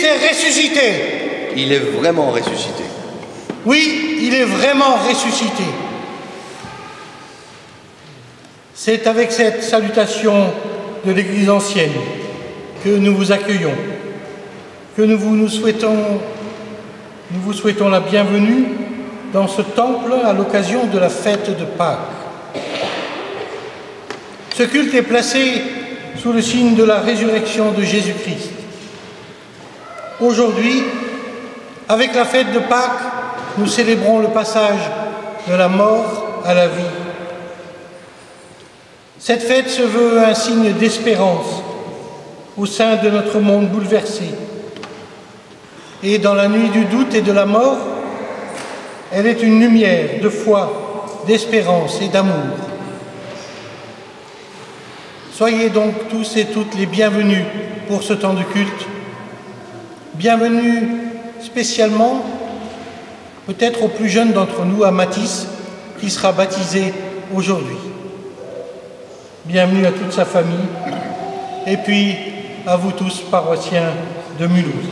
Christ est ressuscité. Il est vraiment ressuscité. Oui, il est vraiment ressuscité. C'est avec cette salutation de l'Église ancienne que nous vous accueillons, que nous vous souhaitons la bienvenue dans ce temple à l'occasion de la fête de Pâques. Ce culte est placé sous le signe de la résurrection de Jésus-Christ. Aujourd'hui, avec la fête de Pâques, nous célébrons le passage de la mort à la vie. Cette fête se veut un signe d'espérance au sein de notre monde bouleversé. Et dans la nuit du doute et de la mort, elle est une lumière de foi, d'espérance et d'amour. Soyez donc tous et toutes les bienvenus pour ce temps de culte. Bienvenue spécialement, peut-être au plus jeune d'entre nous, à Mathis, qui sera baptisé aujourd'hui. Bienvenue à toute sa famille, et puis à vous tous, paroissiens de Mulhouse.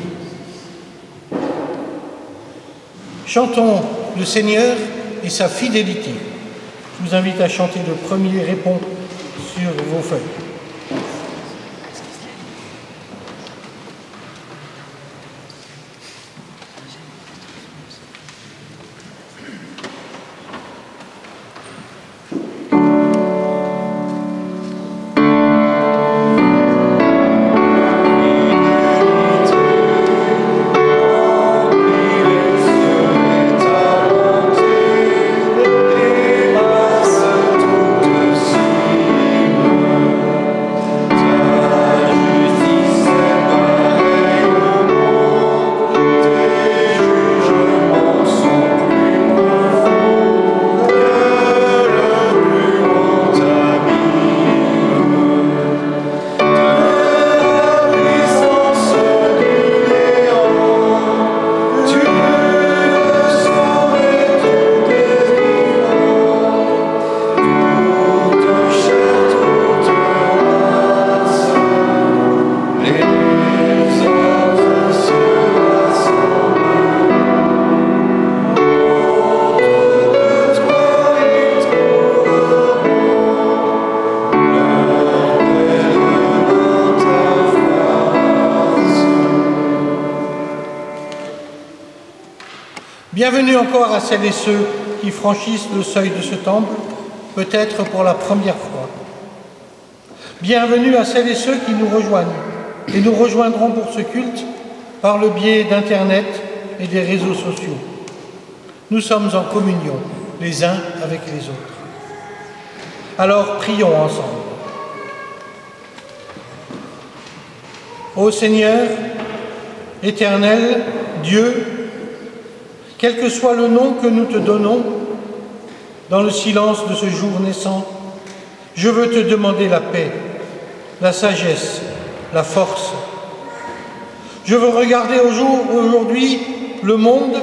Chantons le Seigneur et sa fidélité. Je vous invite à chanter le premier répond sur vos feuilles. Bienvenue encore à celles et ceux qui franchissent le seuil de ce temple, peut-être pour la première fois. Bienvenue à celles et ceux qui nous rejoignent et nous rejoindront pour ce culte par le biais d'Internet et des réseaux sociaux. Nous sommes en communion les uns avec les autres. Alors prions ensemble. Ô Seigneur, éternel Dieu, quel que soit le nom que nous te donnons, dans le silence de ce jour naissant, je veux te demander la paix, la sagesse, la force. Je veux regarder aujourd'hui le monde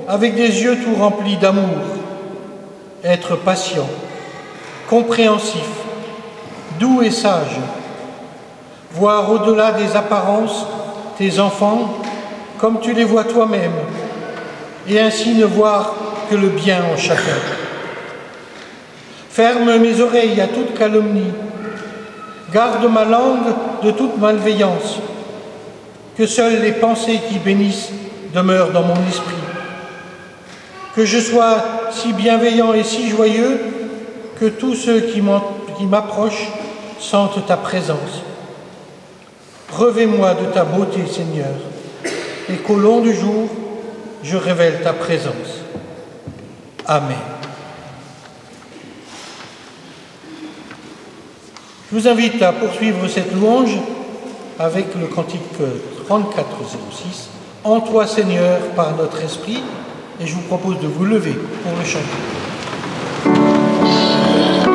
avec des yeux tout remplis d'amour, être patient, compréhensif, doux et sage, voir au-delà des apparences tes enfants comme tu les vois toi-même, et ainsi ne voir que le bien en chacun. Ferme mes oreilles à toute calomnie, garde ma langue de toute malveillance, que seules les pensées qui bénissent demeurent dans mon esprit, que je sois si bienveillant et si joyeux que tous ceux qui m'approchent sentent ta présence. Revêt-moi de ta beauté, Seigneur, et qu'au long du jour, je révèle ta présence. Amen. Je vous invite à poursuivre cette louange avec le cantique 3406, « En toi, Seigneur, par notre esprit », et je vous propose de vous lever pour le chanter. Amen.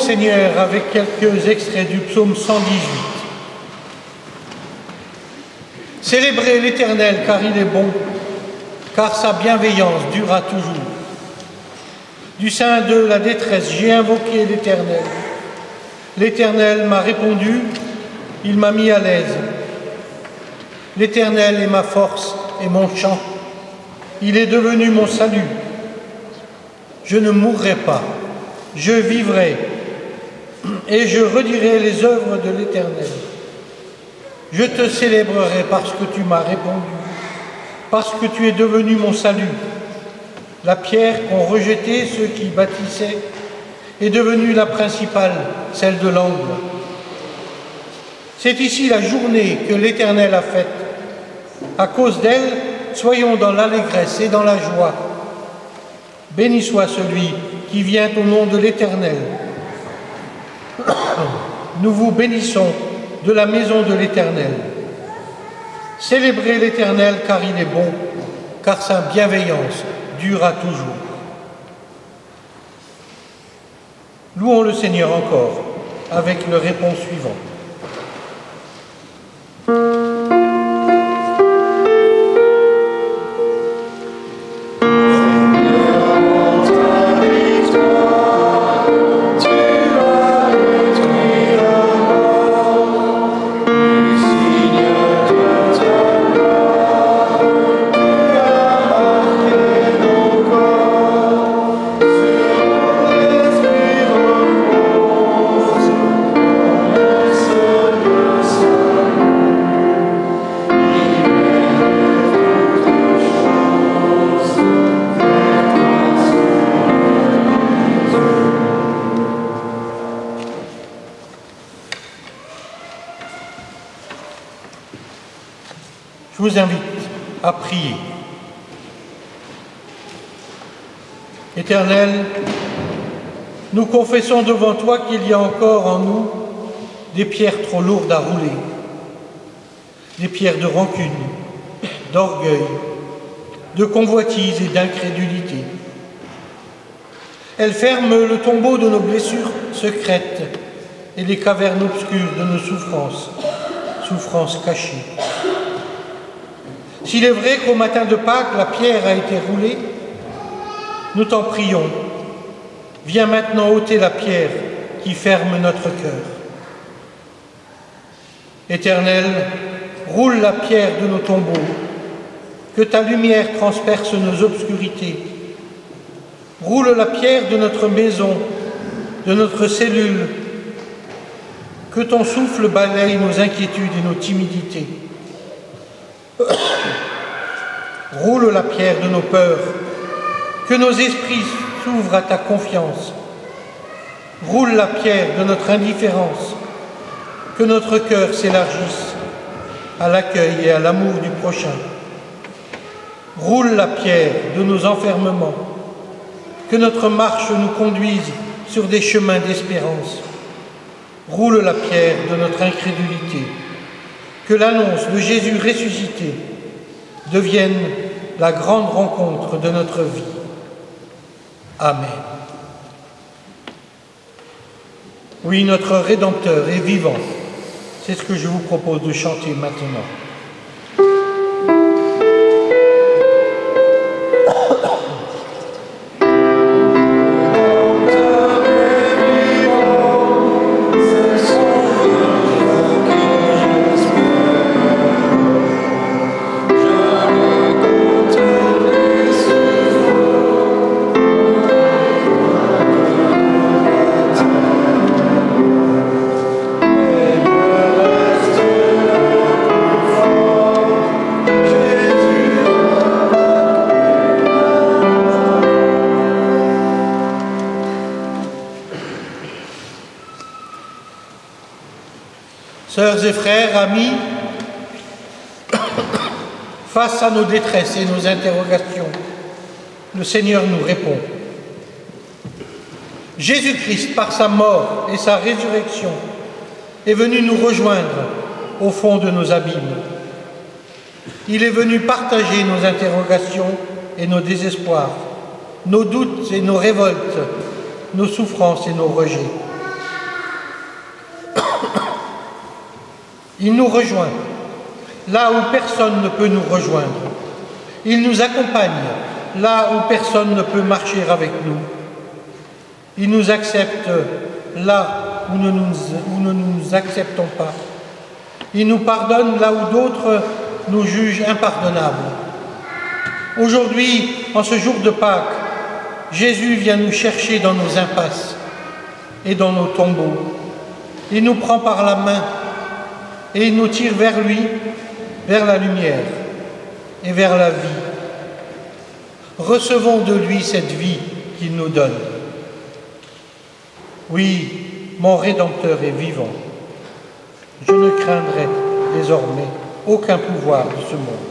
Seigneur avec quelques extraits du psaume 118. Célébrez l'Éternel car il est bon, car sa bienveillance durera toujours. Du sein de la détresse, j'ai invoqué l'Éternel. L'Éternel m'a répondu, il m'a mis à l'aise. L'Éternel est ma force et mon chant. Il est devenu mon salut. Je ne mourrai pas, je vivrai et je redirai les œuvres de l'Éternel. Je te célébrerai parce que tu m'as répondu, parce que tu es devenu mon salut. La pierre qu'ont rejetée ceux qui bâtissaient est devenue la principale, celle de l'angle. C'est ici la journée que l'Éternel a faite. À cause d'elle, soyons dans l'allégresse et dans la joie. Béni soit celui qui vient au nom de l'Éternel. Nous vous bénissons de la maison de l'Éternel. Célébrez l'Éternel car il est bon, car sa bienveillance durera toujours. Louons le Seigneur encore avec le réponse suivant. Je vous invite à prier. Éternel, nous confessons devant toi qu'il y a encore en nous des pierres trop lourdes à rouler, des pierres de rancune, d'orgueil, de convoitise et d'incrédulité. Elles ferment le tombeau de nos blessures secrètes et les cavernes obscures de nos souffrances, souffrances cachées. S'il est vrai qu'au matin de Pâques, la pierre a été roulée, nous t'en prions, viens maintenant ôter la pierre qui ferme notre cœur. Éternel, roule la pierre de nos tombeaux, que ta lumière transperce nos obscurités. Roule la pierre de notre maison, de notre cellule, que ton souffle balaye nos inquiétudes et nos timidités. Roule la pierre de nos peurs, que nos esprits s'ouvrent à ta confiance. Roule la pierre de notre indifférence, que notre cœur s'élargisse à l'accueil et à l'amour du prochain. Roule la pierre de nos enfermements, que notre marche nous conduise sur des chemins d'espérance. Roule la pierre de notre incrédulité, que l'annonce de Jésus ressuscité devienne la grande rencontre de notre vie. Amen. Oui, notre Rédempteur est vivant. C'est ce que je vous propose de chanter maintenant. Sœurs et frères, amis, face à nos détresses et nos interrogations, le Seigneur nous répond. Jésus-Christ, par sa mort et sa résurrection, est venu nous rejoindre au fond de nos abîmes. Il est venu partager nos interrogations et nos désespoirs, nos doutes et nos révoltes, nos souffrances et nos rejets. Il nous rejoint là où personne ne peut nous rejoindre. Il nous accompagne là où personne ne peut marcher avec nous. Il nous accepte là où nous ne nous acceptons pas. Il nous pardonne là où d'autres nous jugent impardonnables. Aujourd'hui, en ce jour de Pâques, Jésus vient nous chercher dans nos impasses et dans nos tombeaux. Il nous prend par la main et il nous tire vers lui, vers la lumière et vers la vie. Recevons de lui cette vie qu'il nous donne. Oui, mon Rédempteur est vivant. Je ne craindrai désormais aucun pouvoir de ce monde.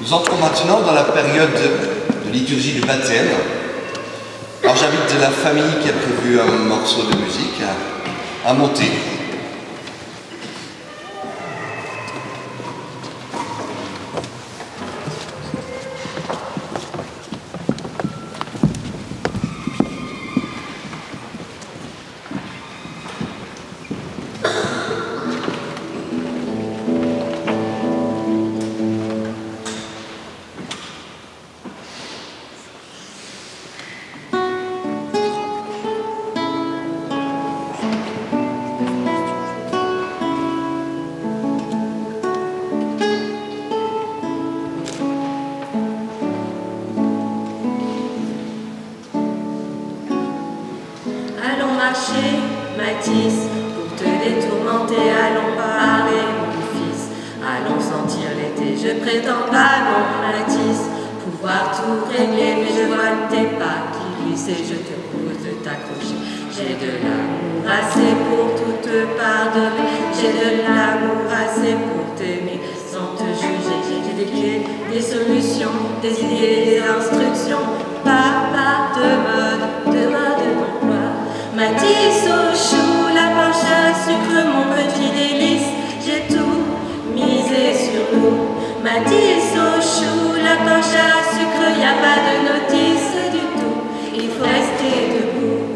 Nous entrons maintenant dans la période de liturgie du baptême. Alors j'invite la famille qui a prévu un morceau de musique à monter. Mathis, pour te détourmenter, allons parler, mon fils. Allons sentir l'été, je prétends pas, non, Mathis, pouvoir tout régler, mais je vois tes pas qui glissent et je te propose de t'accrocher. J'ai de l'amour assez pour tout te pardonner, j'ai de l'amour assez pour t'aimer sans te juger. J'ai des clés, des solutions, des idées, des instructions, pas de mode d'emploi. Mathis au chou, la planche à sucre, mon petit délice, j'ai tout misé sur nous. Mathis au chou, la planche à sucre, y a pas de notice du tout, il faut rester debout.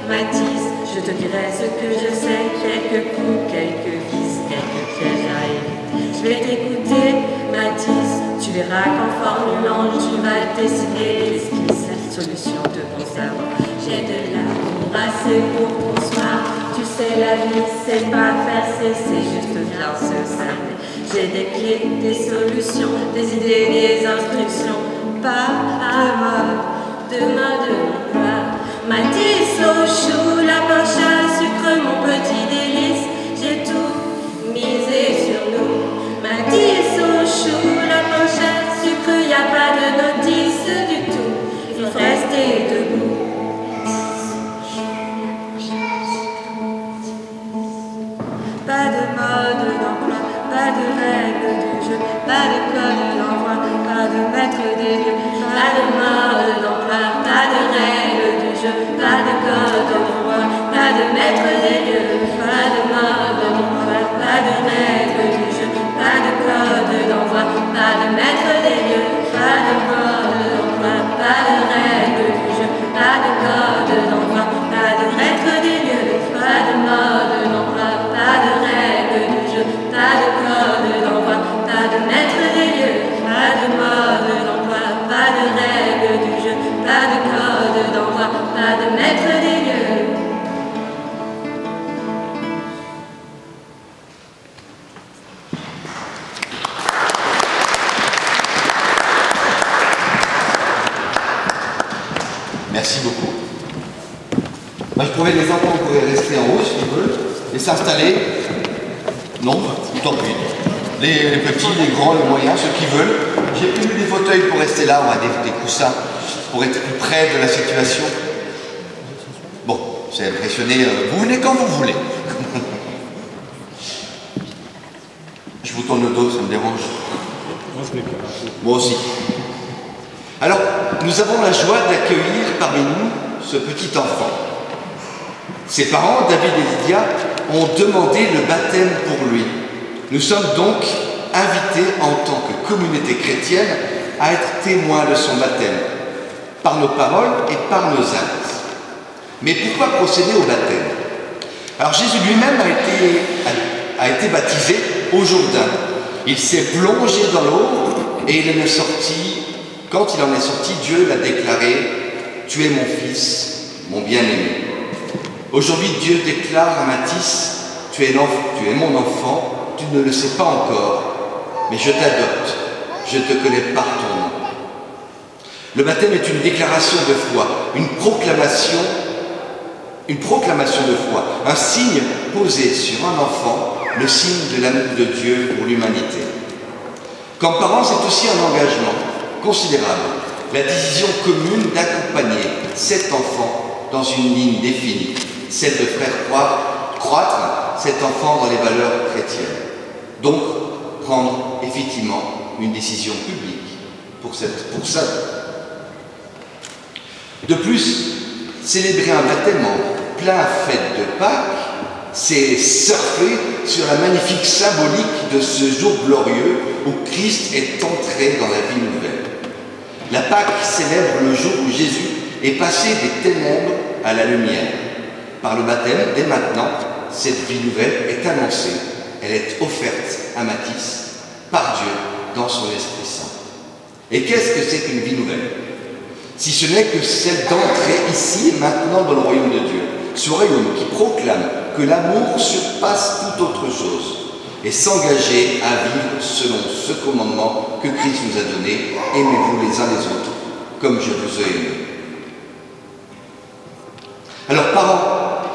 Mathis, je te dirai ce que je sais, quelques coups, quelques vis, quelques pièges à éviter. Je vais t'écouter, Mathis, tu verras qu'en formulant, tu vas dessiner l'esquisse, la solution de mon cerveau. J'ai de l'amour assez pour ton soir, tu sais la vie, c'est pas faire cesser, juste bien se cerner. J'ai des clés, des solutions, des idées, des instructions, pas de mode d'emploi. Mathis au chou, la planche à sucre, mon petit délice, j'ai tout misé sur nous. Mathis au chou, la planche à sucre, y a pas de notice du tout, il faut rester debout. Pas de mode d'emploi, pas de règles du jeu, pas de code d'envoi, pas de maître des lieux, pas de mode d'emploi, pas de règles du jeu, pas de code d'envoi, pas de maître des lieux, Merci beaucoup. Moi, je trouvais que les enfants pourraient rester en haut s'ils veulent et s'installer. Non, tant pis. Les petits, les grands, les moyens, ceux qui veulent. J'ai prévu des fauteuils pour rester là, on va des coussins pour être plus près de la situation. Bon, c'est impressionné. Vous venez quand vous voulez. Je vous tourne le dos, ça me dérange. Moi aussi. Alors, nous avons la joie d'accueillir parmi nous ce petit enfant. Ses parents, David et Lydia, ont demandé le baptême pour lui. Nous sommes donc invités en tant que communauté chrétienne à être témoins de son baptême, par nos paroles et par nos actes. Mais pourquoi procéder au baptême? Alors Jésus lui-même a été baptisé au Jourdain. Il s'est plongé dans l'eau et il en est sorti. Quand il en est sorti, Dieu l'a déclaré « Tu es mon fils, mon bien-aimé ». Aujourd'hui, Dieu déclare à Mathis « Tu es mon enfant, tu ne le sais pas encore, mais je t'adopte, je te connais par ton nom ». Le baptême est une déclaration de foi, une proclamation de foi, un signe posé sur un enfant, le signe de l'amour de Dieu pour l'humanité. Comme parents, c'est aussi un engagement considérable, la décision commune d'accompagner cet enfant dans une ligne définie, celle de faire croître cet enfant dans les valeurs chrétiennes. Donc, prendre effectivement une décision publique pour ça. De plus, célébrer un baptême en plein fête de Pâques, c'est surfer sur la magnifique symbolique de ce jour glorieux où Christ est entré dans la vie nouvelle. La Pâque célèbre le jour où Jésus est passé des ténèbres à la lumière. Par le baptême, dès maintenant, cette vie nouvelle est annoncée, elle est offerte à Mathis par Dieu dans son Esprit Saint. Et qu'est-ce que c'est qu'une vie nouvelle? Si ce n'est que celle d'entrer ici et maintenant dans le royaume de Dieu, ce royaume qui proclame que l'amour surpasse toute autre chose et s'engager à vivre selon ce commandement que Christ nous a donné, aimez-vous les uns les autres, comme je vous ai aimé. Alors,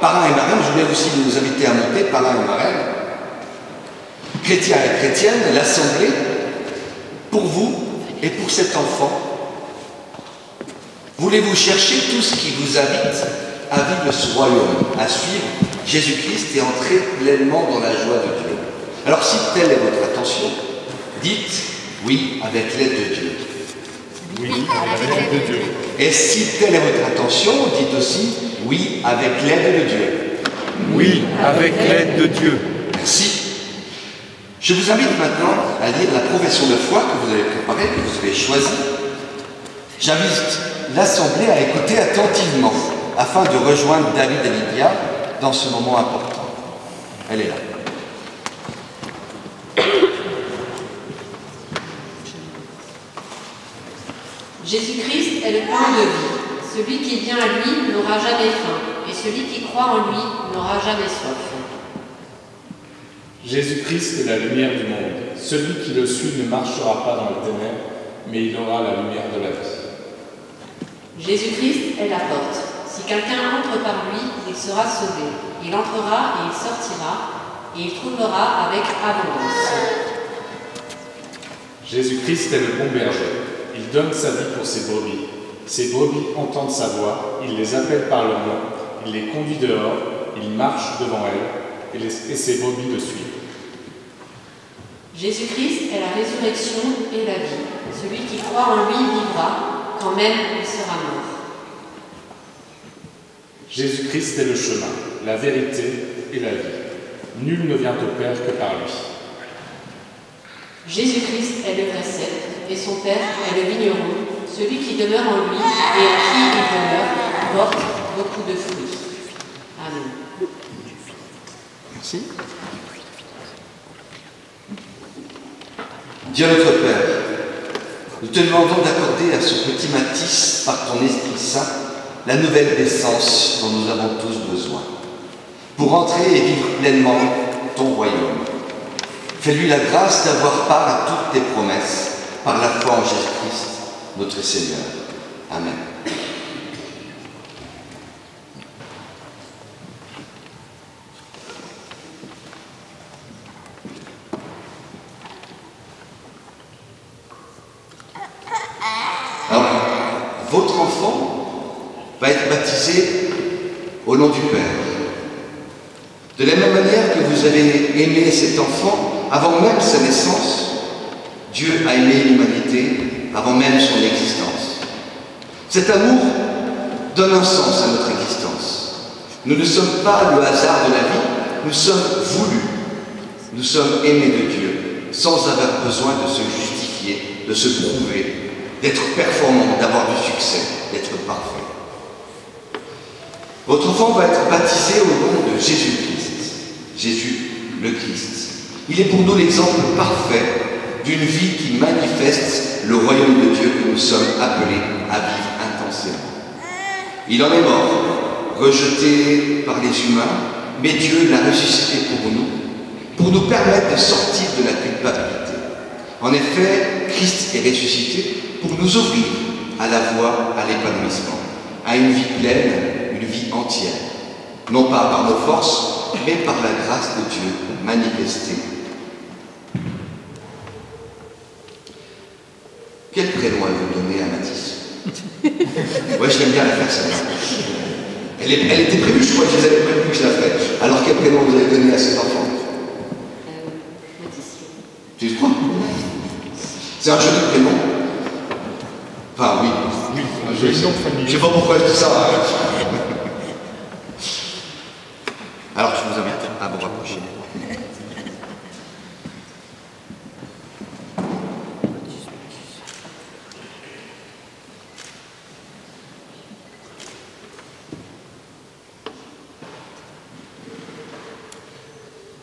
parrains et marraines, je voulais aussi vous inviter à monter, parrains et marraines, chrétiens et chrétiennes, l'Assemblée, pour vous et pour cet enfant, voulez-vous chercher tout ce qui vous invite à vivre ce royaume, à suivre Jésus-Christ et entrer pleinement dans la joie de Dieu? Alors si telle est votre attention, dites oui avec l'aide de Dieu. Oui, avec l'aide de Dieu. Et si telle est votre attention, dites aussi oui avec l'aide de Dieu. Oui, avec l'aide de Dieu. Merci. Je vous invite maintenant à lire la profession de foi que vous avez préparée, que vous avez choisie. J'invite l'Assemblée à écouter attentivement afin de rejoindre David et Lydia dans ce moment important. Elle est là. Jésus-Christ est le pain de vie. Celui qui vient à lui n'aura jamais faim, et celui qui croit en lui n'aura jamais soif. Jésus-Christ est la lumière du monde. Celui qui le suit ne marchera pas dans les ténèbres, mais il aura la lumière de la vie. Jésus-Christ est la porte. Si quelqu'un entre par lui, il sera sauvé. Il entrera et il sortira, et il trouvera avec abondance. Jésus-Christ est le bon berger. Il donne sa vie pour ses brebis. Ses brebis entendent sa voix, il les appelle par leur nom, il les conduit dehors, il marche devant elles, et ses brebis le suivent. Jésus-Christ est la résurrection et la vie. Celui qui croit en lui vivra, quand même il sera mort. Jésus-Christ est le chemin, la vérité et la vie. Nul ne vient au Père que par lui. Jésus-Christ est le vrai cep, et son Père est le vigneron. Celui qui demeure en lui et en qui il demeure porte beaucoup de fruits. Amen. Merci. Dieu notre Père, nous te demandons d'accorder à ce petit Mathis, par ton Esprit Saint, la nouvelle naissance dont nous avons tous besoin, pour entrer et vivre pleinement ton royaume. Fais-lui la grâce d'avoir part à toutes tes promesses, par la foi en Jésus-Christ, notre Seigneur. Amen. votre enfant va être baptisé au nom du Père. De la même manière que vous avez aimé cet enfant avant même sa naissance, Dieu a aimé l'humanité avant même son existence. Cet amour donne un sens à notre existence. Nous ne sommes pas le hasard de la vie, nous sommes voulus. Nous sommes aimés de Dieu, sans avoir besoin de se justifier, de se prouver, d'être performant, d'avoir du succès, d'être parfait. Votre enfant va être baptisé au nom de Jésus-Christ. Jésus, le Christ. Il est pour nous l'exemple parfait d'une vie qui manifeste le royaume de Dieu que nous sommes appelés à vivre intensément. Il en est mort, rejeté par les humains, mais Dieu l'a ressuscité pour nous permettre de sortir de la culpabilité. En effet, Christ est ressuscité pour nous ouvrir à la voie, à l'épanouissement, à une vie pleine, une vie entière, non pas par nos forces, mais par la grâce de Dieu manifestée. Quel prénom avez-vous donné à Mathis? Ouais, je l'aime bien la faire ça. Elle était prévue, je crois que je les avais prévus que je la ferais. Alors quel prénom vous avez donné à cet enfant? Mathis. Tu le crois? C'est un joli prénom. Enfin oui. Je ne sais pas pourquoi je dis ça. Alors je vous invite à vous rapprocher.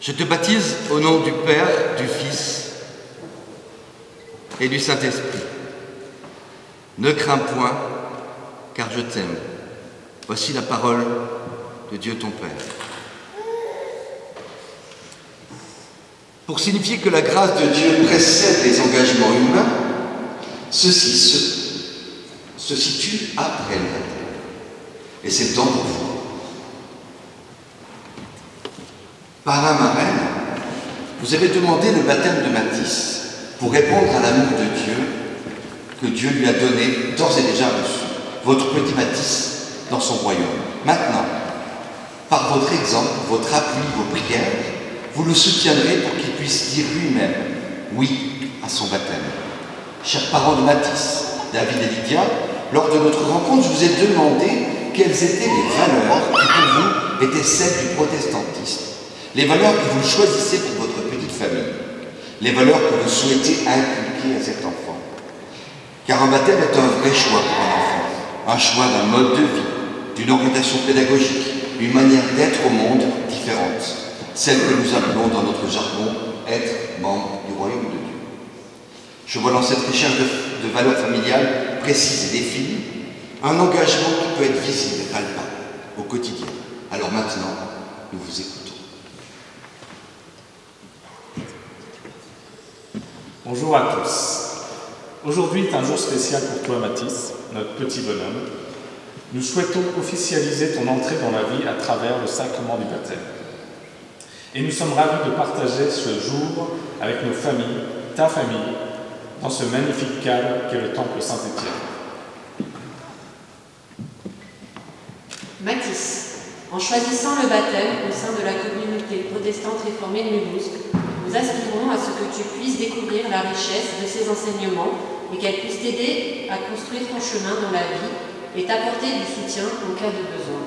Je te baptise au nom du Père, du Fils et du Saint-Esprit. Ne crains point, car je t'aime. Voici la parole de Dieu ton Père. Pour signifier que la grâce de Dieu précède les engagements humains, ceci se situe après le baptême. Et c'est le temps pour vous. Parrain, marraine, vous avez demandé le baptême de Mathis pour répondre à l'amour de Dieu que Dieu lui a donné, d'ores et déjà reçu, votre petit Mathis dans son royaume. Maintenant, par votre exemple, votre appui, vos prières, vous le soutiendrez pour qu'il puisse dire lui-même oui à son baptême. Chers parents de Mathis, David et Lydia, lors de notre rencontre, je vous ai demandé quelles étaient les valeurs qui pour vous étaient celles du protestantisme. Les valeurs que vous choisissez pour votre petite famille, les valeurs que vous souhaitez inculquer à cet enfant. Car un baptême est un vrai choix pour un enfant, un choix d'un mode de vie, d'une orientation pédagogique, une manière d'être au monde différente, celle que nous appelons dans notre jargon être membre du royaume de Dieu. Je vois dans cette recherche de valeurs familiales précises et définies un engagement qui peut être visible et palpable au quotidien. Alors maintenant, nous vous écoutons. Bonjour à tous. Aujourd'hui est un jour spécial pour toi, Mathis, notre petit bonhomme. Nous souhaitons officialiser ton entrée dans la vie à travers le sacrement du baptême. Et nous sommes ravis de partager ce jour avec nos familles, ta famille, dans ce magnifique cadre qu'est le temple Saint-Étienne. Mathis, en choisissant le baptême au sein de la communauté protestante réformée de Mulhouse, nous aspirons à ce que tu puisses découvrir la richesse de ces enseignements et qu'elle puisse t'aider à construire ton chemin dans la vie et t'apporter du soutien en cas de besoin.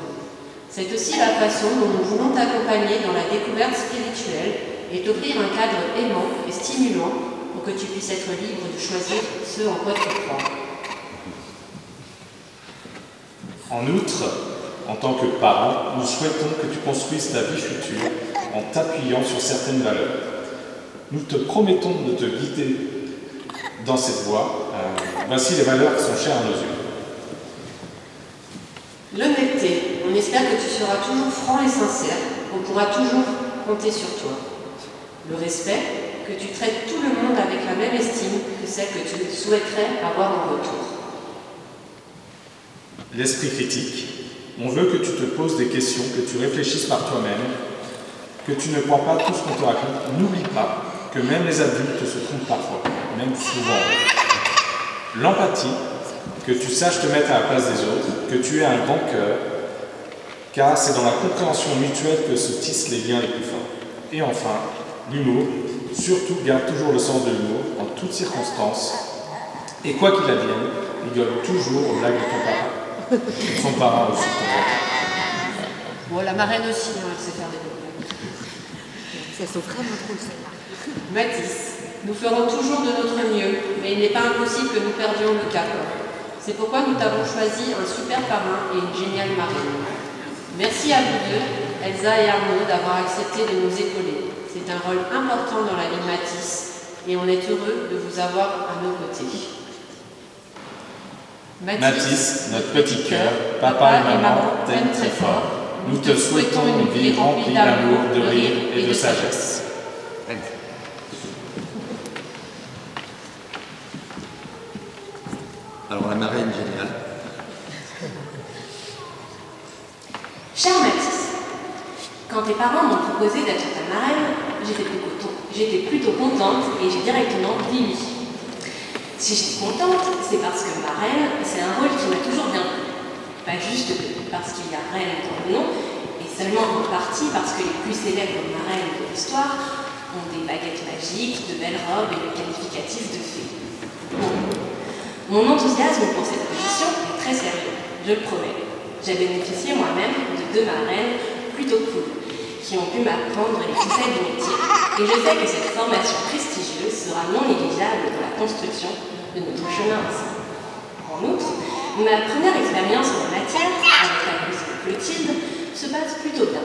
C'est aussi la façon dont nous voulons t'accompagner dans la découverte spirituelle et t'offrir un cadre aimant et stimulant pour que tu puisses être libre de choisir ce en quoi tu crois. En outre, en tant que parent, nous souhaitons que tu construises ta vie future en t'appuyant sur certaines valeurs. Nous te promettons de te guider dans cette voie. Voici les valeurs qui sont chères à nos yeux. L'honnêteté. On espère que tu seras toujours franc et sincère, qu'on pourra toujours compter sur toi. Le respect. Que tu traites tout le monde avec la même estime que celle que tu souhaiterais avoir en retour. L'esprit critique. On veut que tu te poses des questions, que tu réfléchisses par toi-même, que tu ne crois pas tout ce qu'on te raconte. N'oublie pas que même les adultes se trompent parfois, même souvent. L'empathie, que tu saches te mettre à la place des autres, que tu aies un grand cœur, car c'est dans la compréhension mutuelle que se tissent les liens les plus forts. Et enfin, l'humour, surtout garde toujours le sens de l'humour en toutes circonstances, et quoi qu'il advienne, rigole toujours aux blagues de ton papa. Son parent aussi, ton papa. Bon, la marraine aussi, hein, elle sait faire des blagues. Elles sont vraiment drôles, celles-là. Mathis, nous ferons toujours de notre mieux, mais il n'est pas impossible que nous perdions le cap. C'est pourquoi nous t'avons choisi un super parrain et une géniale marraine. Merci à vous deux, Elsa et Arnaud, d'avoir accepté de nous épauler. C'est un rôle important dans la vie de Mathis et on est heureux de vous avoir à nos côtés. Mathis, notre petit cœur, papa et maman t'aiment très fort. Nous te souhaitons une vie remplie d'amour, de rire et de sagesse. Alors la marraine géniale. Cher Mathis, quand tes parents m'ont proposé d'être ta marraine, j'étais plutôt contente et j'ai directement dit oui. Si j'étais contente, c'est parce que marraine, c'est un rôle qui m'a toujours bien plu. Pas juste parce qu'il y a reine dans le nom, et seulement en partie parce que les plus célèbres marraines de l'histoire ont des baguettes magiques, de belles robes et le qualificatif de fée. Mon enthousiasme pour cette position est très sérieux, je le promets. J'ai bénéficié moi-même de 2 marraines plutôt cool, qui ont pu m'apprendre les ficelles du métier, et je sais que cette formation prestigieuse sera non négligeable dans la construction de notre chemin ensemble. En outre, ma première expérience en la matière, avec la cousine Clotilde, se passe plutôt bien.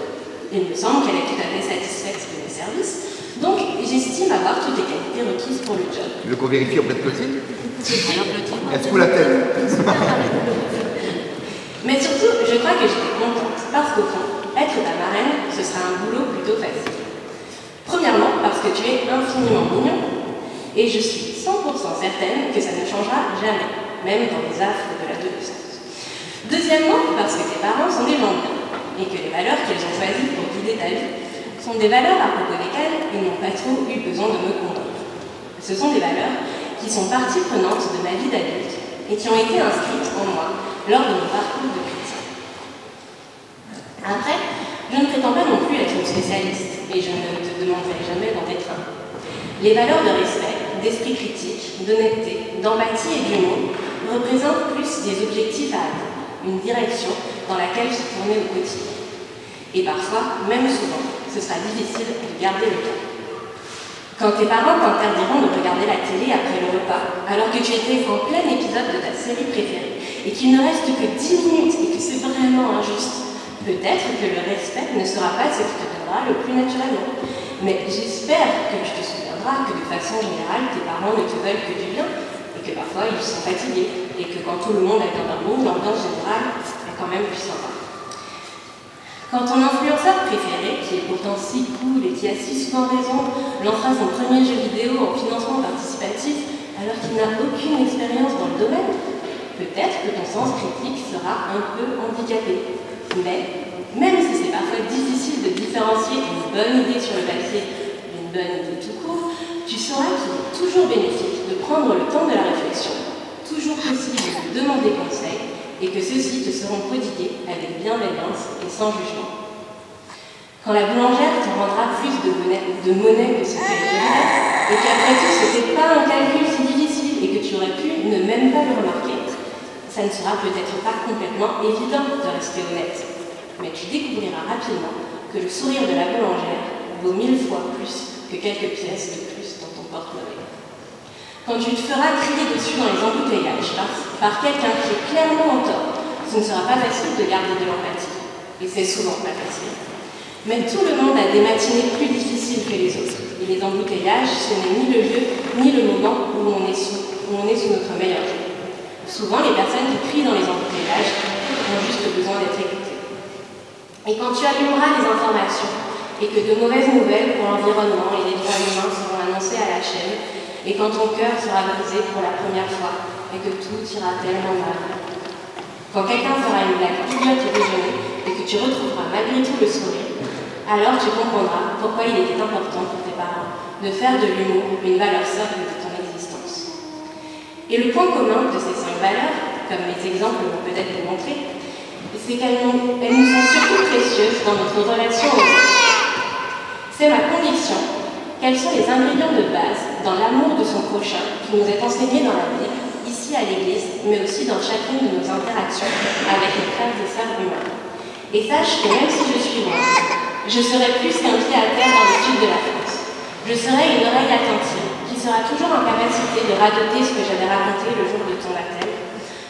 Il me semble qu'elle est tout à fait satisfaite de mes services, donc j'estime avoir toutes les qualités requises pour le job. Tu veux qu'on vérifie auprès de Clotilde? Alors Clotilde, Elle se fout la tête. mais surtout, je crois que j'étais contente, parce qu'au fond, être ta marraine, ce sera un boulot plutôt facile. Premièrement, parce que tu es infiniment mignon, et je suis 100% certaine que ça ne changera jamais, même dans les affres de l'adolescence. Deuxièmement, parce que tes parents sont des gens bien, et que les valeurs qu'ils ont choisies pour guider ta vie sont des valeurs à propos desquelles ils n'ont pas trop eu besoin de me convaincre. Ce sont des valeurs qui sont partie prenante de ma vie d'adulte et qui ont été inscrites en moi lors de mon parcours de chrétien. Après, je ne prétends pas non plus être une spécialiste et je ne te demanderai jamais d'en être un. Les valeurs de respect, d'esprit critique, d'honnêteté, d'empathie et d'humour représentent plus des objectifs à atteindre, une direction dans laquelle se tourner au quotidien. Et parfois, même souvent, ce sera difficile de garder le cap. Quand tes parents t'interdiront de regarder la télé après le repas, alors que tu étais en plein épisode de ta série préférée, et qu'il ne reste que 10 minutes et que c'est vraiment injuste, peut-être que le respect ne sera pas ce qui te viendra le plus naturellement. Mais j'espère que tu te souviendras que de façon générale, tes parents ne te veulent que du bien, et que parfois ils sont fatigués, et que quand tout le monde est dans un mood, l'ambiance générale est quand même plus sympa. Quand ton influenceur préféré, qui est pourtant si cool et qui a si souvent raison, lancera son premier jeu vidéo en financement participatif alors qu'il n'a aucune expérience dans le domaine, peut-être que ton sens critique sera un peu handicapé. Mais, même si c'est parfois difficile de différencier une bonne idée sur le papier d'une bonne idée tout court, tu sauras qu'il est toujours bénéfique de prendre le temps de la réflexion, toujours possible de demander conseil, et que ceux-ci te seront prodigués avec bienveillance et sans jugement. Quand la boulangère te rendra plus de monnaie que ce qu'elle devrait, et qu'après tout ce n'était pas un calcul si difficile et que tu aurais pu ne même pas le remarquer, ça ne sera peut-être pas complètement évident de rester honnête. Mais tu découvriras rapidement que le sourire de la boulangère vaut 1000 fois plus que quelques pièces de plus dans ton porte-monnaie. Quand tu te feras crier dessus dans les embouteillages par quelqu'un qui est clairement en tort, ce ne sera pas facile de garder de l'empathie. Et c'est souvent pas facile. Mais tout le monde a des matinées plus difficiles que les autres. Et les embouteillages, ce n'est ni le lieu, ni le moment où on est sous notre meilleur jour. Souvent, les personnes qui crient dans les embouteillages ont juste besoin d'être écoutées. Et quand tu allumeras les informations, et que de mauvaises nouvelles pour l'environnement et les droits humains seront annoncées à la chaîne, et quand ton cœur sera brisé pour la première fois, et que tout ira tellement mal. Quand quelqu'un fera une blague idiote au déjeuner, et que tu retrouveras malgré tout le sourire, alors tu comprendras pourquoi il était important pour tes parents de faire de l'humour une valeur socle de ton existence. Et le point commun de ces 5 valeurs, comme mes exemples vont peut-être vous montrer, c'est qu'elles nous sont surtout précieuses dans notre relation aux autres. C'est ma conviction qu'elles sont les ingrédients de base dans l'amour de son prochain qui nous est enseigné dans la Bible, ici à l'Église, mais aussi dans chacune de nos interactions avec les frères et sœurs humains. Et sache que même si je suis loin, je serai plus qu'un pied à terre dans le sud de la France. Je serai une oreille attentive qui sera toujours en capacité de radoter ce que j'avais raconté le jour de ton baptême,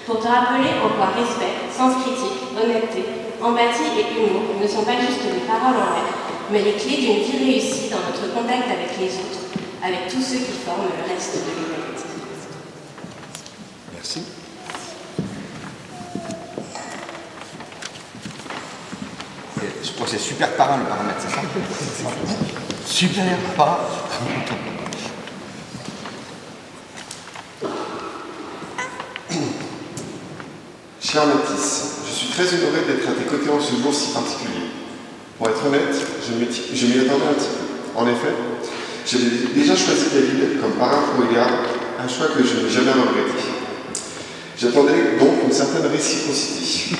pour te rappeler en quoi respect, sens critique, honnêteté, empathie et humour ne sont pas juste des paroles en l'air, mais les clés d'une vie réussie dans notre contact avec les autres, avec tous ceux qui forment le reste de l'humanité. Merci. Je crois que c'est super parrain le paramètre, c'est ça? Super parrain. Cher Mathis, je suis très honoré d'être à tes côtés en ce jour si particulier. Pour être honnête, je m'y attendais un petit peu. En effet, j'avais déjà choisi David comme parrain pour Égard, un choix que je n'ai jamais regretté. J'attendais donc une certaine réciprocité.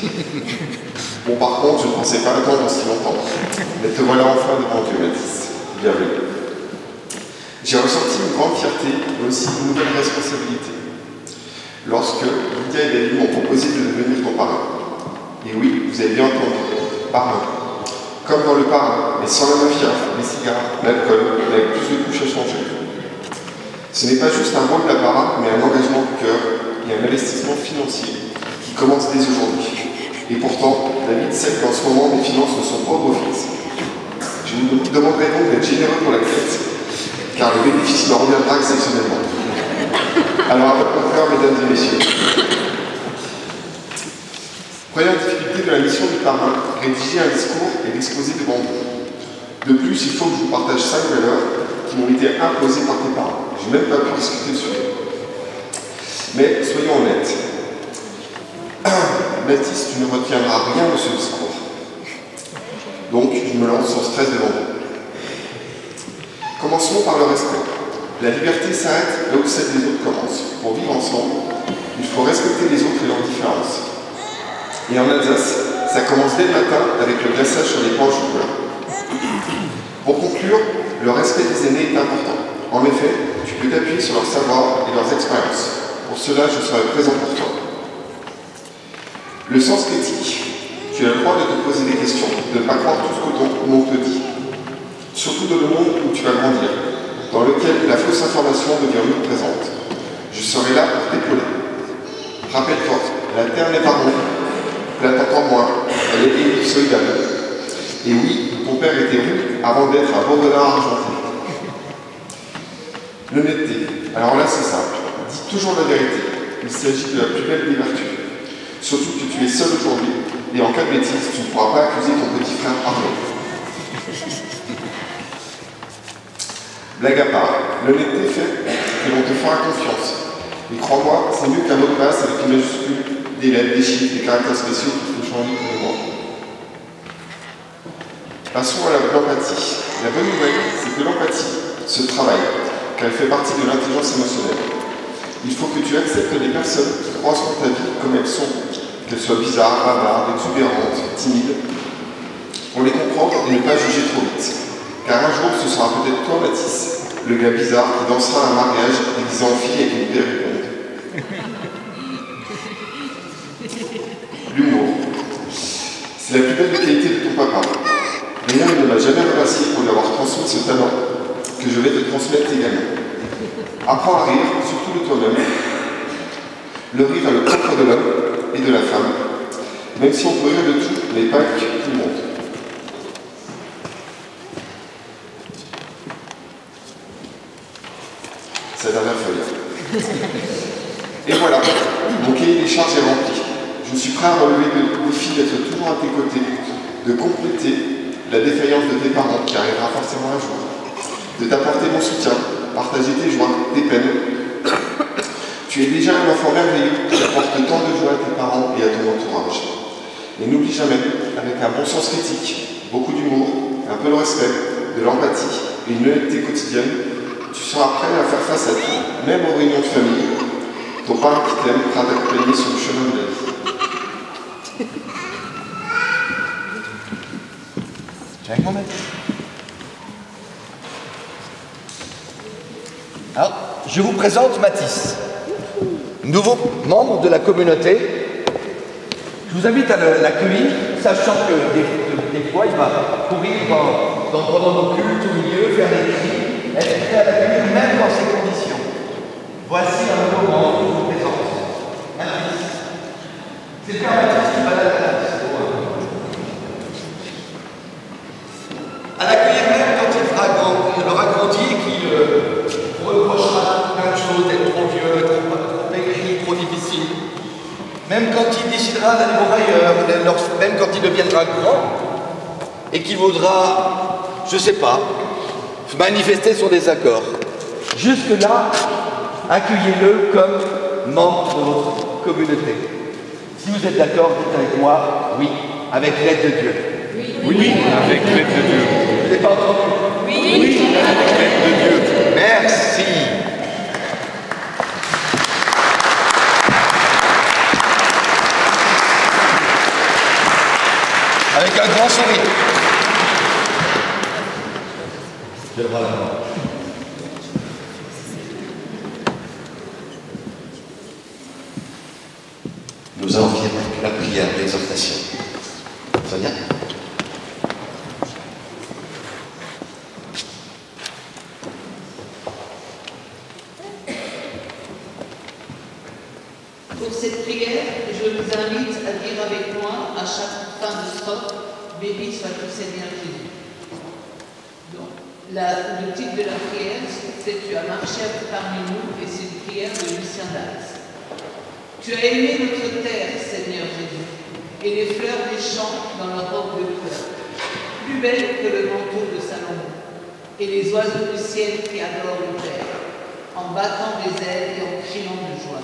Bon, par contre, je ne pensais pas attendre aussi longtemps. Mais te voilà enfin devant Dieu, Mathis. Bienvenue. J'ai ressenti une grande fierté, mais aussi une nouvelle responsabilité. Lorsque Lydia et David m'ont proposé de devenir ton parrain. Et oui, vous avez bien entendu, parrain. Comme dans le parrain, mais sans la mafia, les cigares, l'alcool, avec plus de couches à changer. Ce n'est pas juste un rôle de la parrain, mais un engagement de cœur et un investissement financier qui commence dès aujourd'hui. Et pourtant, David sait qu'en ce moment, mes finances ne sont pas au beau fixe. Je vous demanderai donc d'être généreux pour la fête, car le bénéfice me reviendra exceptionnellement. Alors, à votre contraire, mesdames et messieurs. Première difficulté de la mission du parrain, rédiger un discours et l'exposer devant vous. De plus, il faut que je vous partage 5 valeurs qui m'ont été imposées par tes parents. Je n'ai même pas pu discuter dessus. Mais soyons honnêtes. Mathis, tu ne retiendras rien de ce discours. Donc, je me lance sans stress devant vous. Commençons par le respect. La liberté s'arrête là où celle des autres commence. Pour vivre ensemble, il faut respecter les autres et leurs différences. Et en Alsace, ça commence dès le matin avec le glaçage sur les pains au chocolat. Pour conclure, le respect des aînés est important. En effet, tu peux t'appuyer sur leur savoir et leurs expériences. Pour cela, je serai présent pour toi. Le sens critique. Tu as le droit de te poser des questions, de ne pas croire tout ce qu'on te dit. Surtout dans le monde où tu vas grandir, dans lequel la fausse information devient omniprésente. Je serai là pour t'épauler. Rappelle-toi, la terre n'est pas ronde, la t'entends moins, elle est ellipsoïdale. Et oui, ton père était rude avant d'être un beau renard argenté. L'honnêteté. Alors là, c'est simple. Dis toujours la vérité. Il s'agit de la plus belle des vertus. Surtout que tu es seul aujourd'hui, et en cas de bêtise, tu ne pourras pas accuser ton petit frère Arnaud. Blague à part, l'honnêteté fait que l'on te fera confiance. Et crois-moi, c'est mieux qu'un mot de passe avec une majuscule, des lettres, des chiffres, des caractères spéciaux qu'il faut changer pour le moment. Passons à l'empathie. La bonne nouvelle, c'est que l'empathie se travaille, car elle fait partie de l'intelligence émotionnelle. Il faut que tu acceptes les personnes qui croisent dans ta vie comme elles sont, qu'elles soient bizarres, bavardes, exubérantes, timides, pour les comprendre et ne pas juger trop vite. Car un jour, ce sera peut-être toi, Mathis, le gars bizarre qui dansera à un mariage déguisé en fille avec une perruque blonde. L'humour. C'est la plus belle qualité de ton papa. D'ailleurs, il ne m'a jamais remercié pour lui avoir transmis ce talent que je vais te transmettre également. Apprends à rire, surtout de toi-même. Le rire est le propre de l'homme et de la femme, même si on peut rire de tout, mais pas avec tout le monde. C'est la dernière feuille. Et voilà, mon cahier des charges est rempli. Je suis prêt à relever le défi d'être toujours à tes côtés, de compléter la défaillance de tes parents qui arrivera forcément un jour, de t'apporter mon soutien, partager tes joies, tes peines. Tu es déjà un enfant merveilleux qui apporte tant de joie à tes parents et à ton entourage. Et n'oublie jamais, avec un bon sens critique, beaucoup d'humour, un peu de respect, de l'empathie et une honnêteté quotidienne, tu seras prêt à faire face à tout, même aux réunions de famille, Ton Père qui t'aime prend t'accompagner sur le chemin de la vie. Avec mon maître. Alors, je vous présente Mathis, nouveau membre de la communauté. Je vous invite à l'accueillir, sachant que des fois, il va courir pendant nos cultes au milieu, faire des cris, être prêt à l'accueillir même dans ces conditions. Voici un nouveau membre que je vous présente, Mathis. C'est le père Mathis qui balade à la place. À l'accueillir même quand il aura grandi et qu'il vous reprochera plein de choses, d'être trop vieux, trop aigri, trop difficile. Même quand il décidera d'aller voir ailleurs, même quand il deviendra grand et qu'il voudra, je ne sais pas, manifester son désaccord. Jusque-là, accueillez-le comme membre de votre communauté. Si vous êtes d'accord, dites avec moi, oui, avec l'aide de Dieu. Oui, avec l'aide de Dieu. Vous n'avez pas entendu? Oui, avec l'aide de Dieu. Merci. Avec un grand sourire. Je le vois là. Nous allons finir avec la prière, l'exhortation. Sonia? Pour cette prière, je vous invite à dire avec moi à chaque fin de strophe, béni sois-tu Seigneur Jésus. Donc, le titre de la prière, c'est Tu as marché parmi nous et c'est une prière de Lucien d'Ars. Tu as aimé notre terre, Seigneur Jésus, et les fleurs des champs dans leur robe de fleurs, plus belles que le manteau de Salomon, et les oiseaux du ciel qui adorent le Père, en battant des ailes et en criant de joie.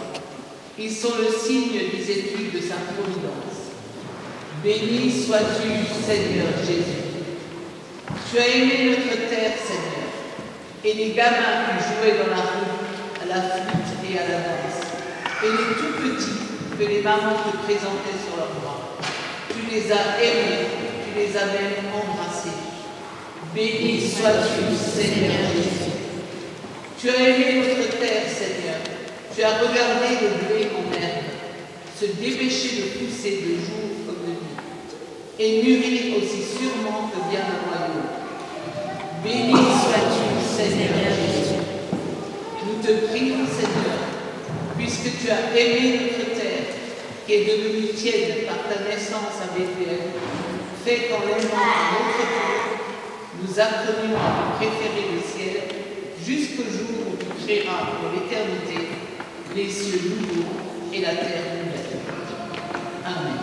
Ils sont le signe, disait-il, de sa providence. Béni sois-tu, Seigneur Jésus. Tu as aimé notre terre, Seigneur, et les gamins qui jouaient dans la rue, à la flûte et à la danse, et les tout petits que les mamans te présentaient sur leurs bras. Tu les as aimés, tu les as même embrassés. Béni sois-tu, Seigneur Jésus. Tu as aimé notre terre, Seigneur. Tu as regardé le blé en herbe, se dépêcher de pousser de jour comme de nuit, et mûrir aussi sûrement que vient le royaume. Béni sois-tu, Seigneur Jésus. Nous te prions, Seigneur, puisque tu as aimé notre terre, qui est devenue tiède par ta naissance à Bethléem, fais qu'en l'aimant à notre tour, nous apprenions à préférer le ciel jusqu'au jour où tu créeras pour l'éternité les cieux nouveaux et la terre nouvelle. Amen.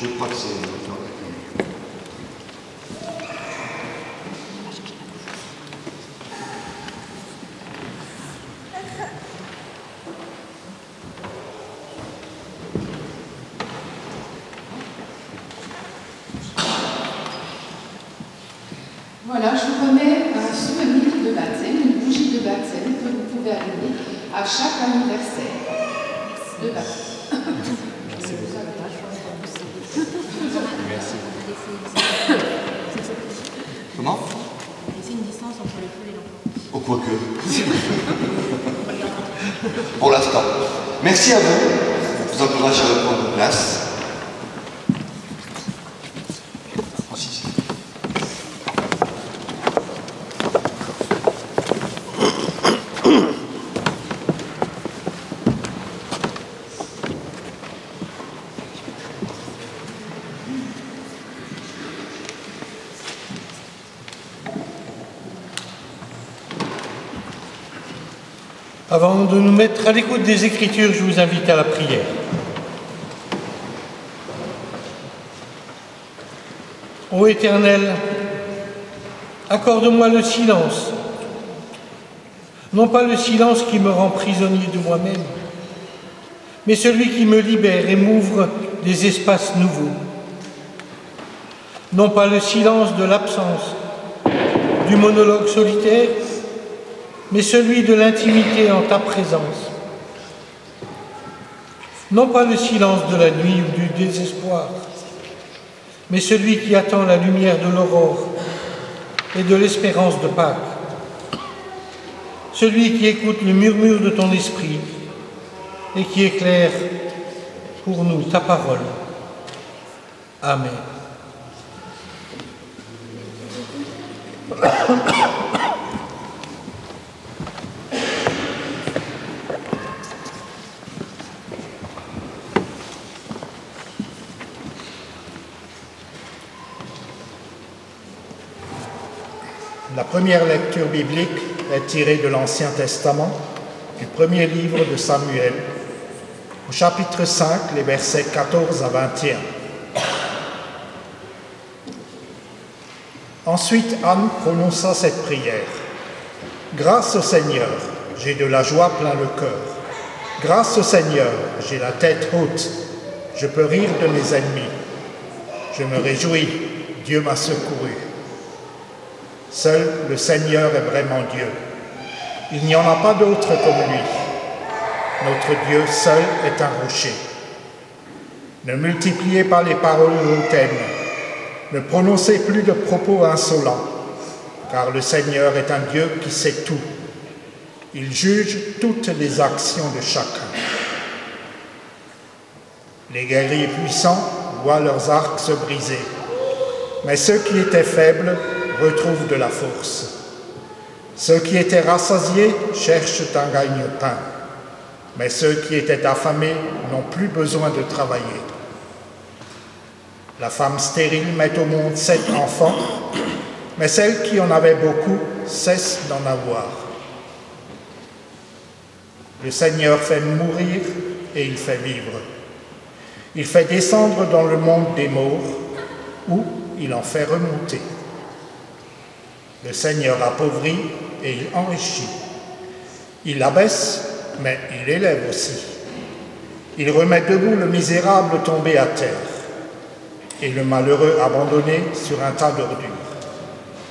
Je crois que c'est... Voilà, je vous remets un souvenir de baptême, une bougie de baptême que vous pouvez allumer à chaque anniversaire de baptême. Merci beaucoup. Merci. Comment? Laisser une distance entre le feu et l'enfant. Oh, quoique. Pour l'instant. Merci à vous. Je vous encourage à reprendre place. Avant de nous mettre à l'écoute des Écritures, je vous invite à la prière. Ô Éternel, accorde-moi le silence, non pas le silence qui me rend prisonnier de moi-même, mais celui qui me libère et m'ouvre des espaces nouveaux. Non pas le silence de l'absence, du monologue solitaire, mais celui de l'intimité en ta présence. Non pas le silence de la nuit ou du désespoir, mais celui qui attend la lumière de l'aurore et de l'espérance de Pâques. Celui qui écoute le murmure de ton esprit et qui éclaire pour nous ta parole. Amen. La première lecture biblique est tirée de l'Ancien Testament, du premier livre de Samuel, au chapitre 5, les versets 14 à 21. Ensuite, Anne prononça cette prière. « Grâce au Seigneur, j'ai de la joie plein le cœur. Grâce au Seigneur, j'ai la tête haute. Je peux rire de mes ennemis. Je me réjouis, Dieu m'a secouru. Seul le Seigneur est vraiment Dieu. Il n'y en a pas d'autre comme lui. Notre Dieu seul est un rocher. Ne multipliez pas les paroles hautaines. Ne prononcez plus de propos insolents, car le Seigneur est un Dieu qui sait tout. Il juge toutes les actions de chacun. Les guerriers puissants voient leurs arcs se briser, mais ceux qui étaient faibles retrouvent de la force. Ceux qui étaient rassasiés cherchent un gagne-pain, mais ceux qui étaient affamés n'ont plus besoin de travailler. La femme stérile met au monde 7 enfants, mais celle qui en avait beaucoup cesse d'en avoir. Le Seigneur fait mourir et il fait vivre. Il fait descendre dans le monde des morts, où il en fait remonter. Le Seigneur appauvrit et il enrichit. Il abaisse, mais il élève aussi. Il remet debout le misérable tombé à terre et le malheureux abandonné sur un tas d'ordures,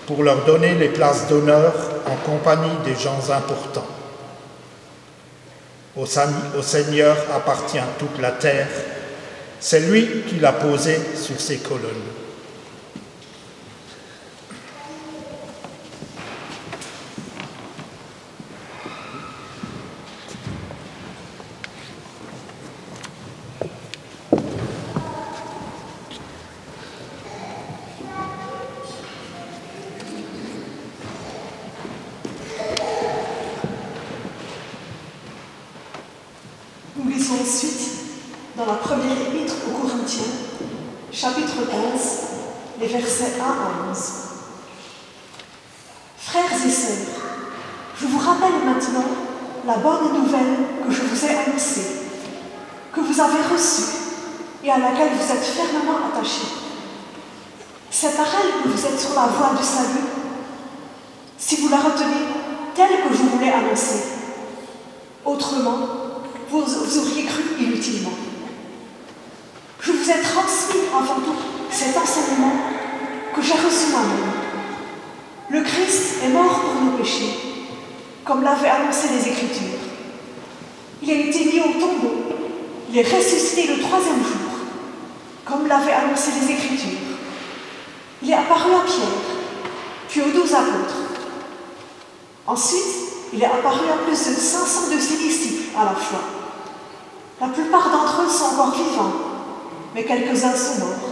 pour leur donner les places d'honneur en compagnie des gens importants. Au Seigneur appartient toute la terre, c'est lui qui l'a posée sur ses colonnes. Nous lisons ensuite dans la première épître aux Corinthiens, chapitre 11, les versets 1 à 11. Frères et sœurs, je vous rappelle maintenant la bonne nouvelle que je vous ai annoncée, que vous avez reçue et à laquelle vous êtes fermement attachés. C'est par elle que vous êtes sur la voie du salut, si vous la retenez telle que je vous l'ai annoncée. Autrement, vous auriez cru inutilement. Je vous ai transmis avant tout cet enseignement que j'ai reçu moi-même. Le Christ est mort pour nos péchés, comme l'avaient annoncé les Écritures. Il a été mis au tombeau, il est ressuscité le 3e jour, comme l'avaient annoncé les Écritures. Il est apparu à Pierre, puis aux 12 apôtres. Ensuite, il est apparu à plus de 500 de ses disciples à la fois. La plupart d'entre eux sont encore vivants, mais quelques-uns sont morts.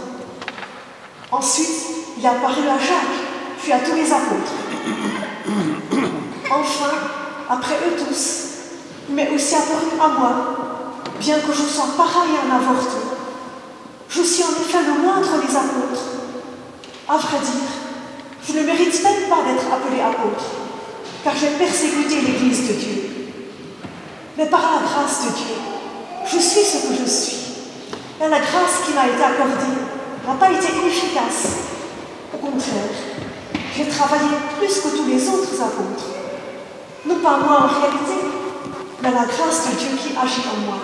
Ensuite, il est apparu à Jacques, puis à tous les apôtres. Enfin, après eux tous, il m'est aussi apparu à moi, bien que je sois pareil à un avorton. Je suis en effet le moindre des apôtres. À vrai dire, je ne mérite même pas d'être appelé apôtre, car j'ai persécuté l'Église de Dieu. Mais par la grâce de Dieu, je suis ce que je suis. Et la grâce qui m'a été accordée n'a pas été inefficace. Au contraire, j'ai travaillé plus que tous les autres apôtres. Non pas moi en réalité, mais la grâce de Dieu qui agit en moi.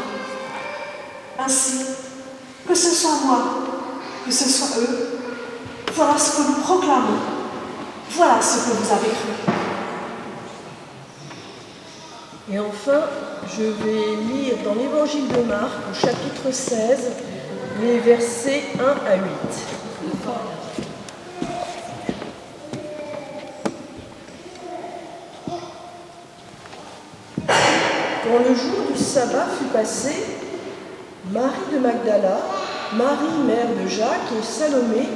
Ainsi, que ce soit moi, que ce soit eux, voilà ce que nous proclamons, voilà ce que vous avez cru. Et enfin, je vais lire dans l'Évangile de Marc, au chapitre 16, les versets 1 à 8. Quand le jour du sabbat fut passé, Marie de Magdala, Marie mère de Jacques et Salomé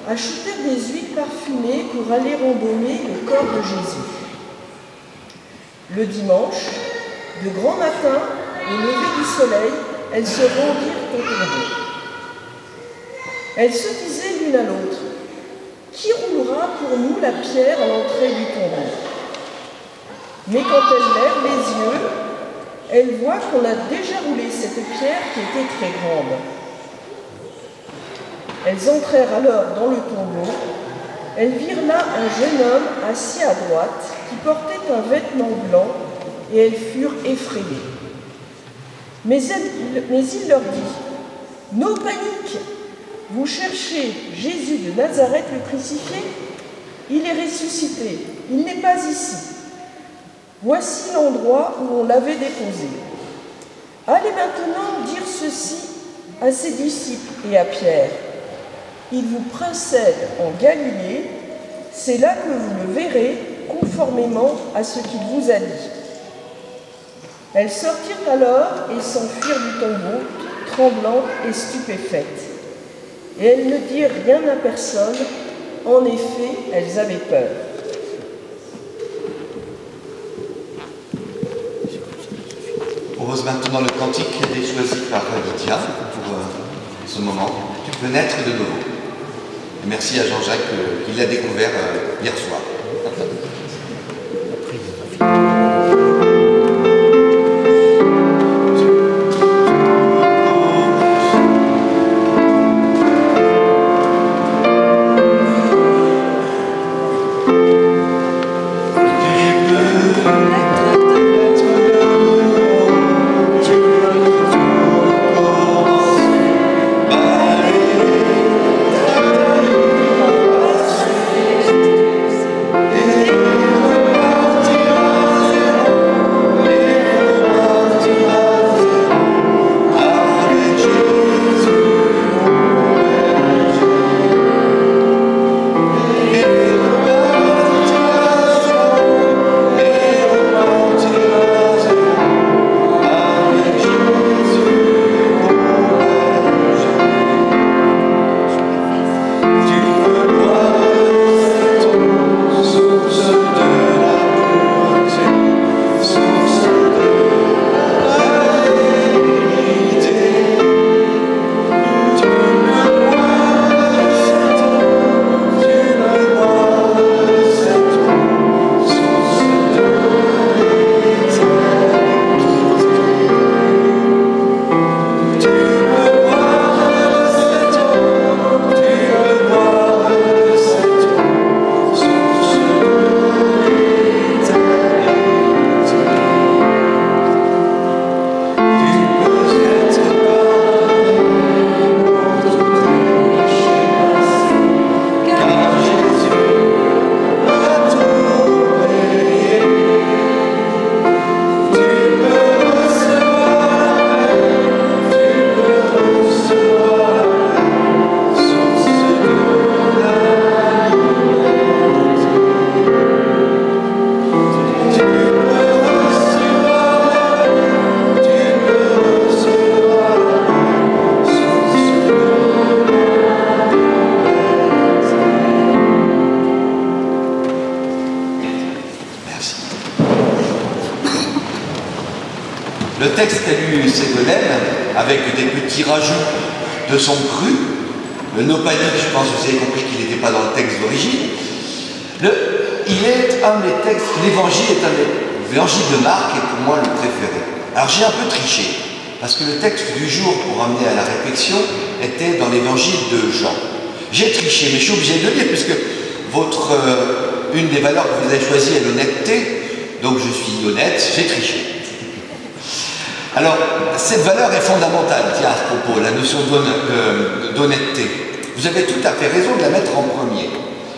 achetèrent des huiles parfumées pour aller embaumer le corps de Jésus. Le dimanche, de grand matin, au lever du soleil, elles se rendirent au tombeau. Elles se disaient l'une à l'autre, « Qui roulera pour nous la pierre à l'entrée du tombeau ?» Mais quand elles lèvent les yeux, elles voient qu'on a déjà roulé cette pierre qui était très grande. Elles entrèrent alors dans le tombeau. Elles virent là un jeune homme assis à droite qui portait un vêtement blanc et elles furent effrayées. Mais il leur dit, « No panique! Vous cherchez Jésus de Nazareth le crucifié? Il est ressuscité, il n'est pas ici. Voici l'endroit où on l'avait déposé. Allez maintenant dire ceci à ses disciples et à Pierre. Il vous précède en Galilée, c'est là que vous le verrez conformément à ce qu'il vous a dit. » Elles sortirent alors et s'enfuirent du tombeau, tremblantes et stupéfaites. Et elles ne dirent rien à personne, en effet, elles avaient peur. On pose maintenant le cantique qui a été choisi par Lydia pour ce moment. Tu peux naître de nouveau. Et merci à Jean-Jacques qui l'a découvert hier soir. Le texte qu'a lu Ségolène, avec des petits rajouts de son cru, le no panique, je pense que vous avez compris qu'il n'était pas dans le texte d'origine, il est un des textes, l'évangile est un des l'évangile de Marc est pour moi le préféré. Alors j'ai un peu triché, parce que le texte du jour pour amener à la réflexion était dans l'évangile de Jean. J'ai triché, mais je suis obligé de le dire, puisque une des valeurs que vous avez choisies est l'honnêteté, donc je suis honnête, j'ai triché. Alors, cette valeur est fondamentale, tiens, à ce propos, la notion d'honnêteté. Vous avez tout à fait raison de la mettre en premier.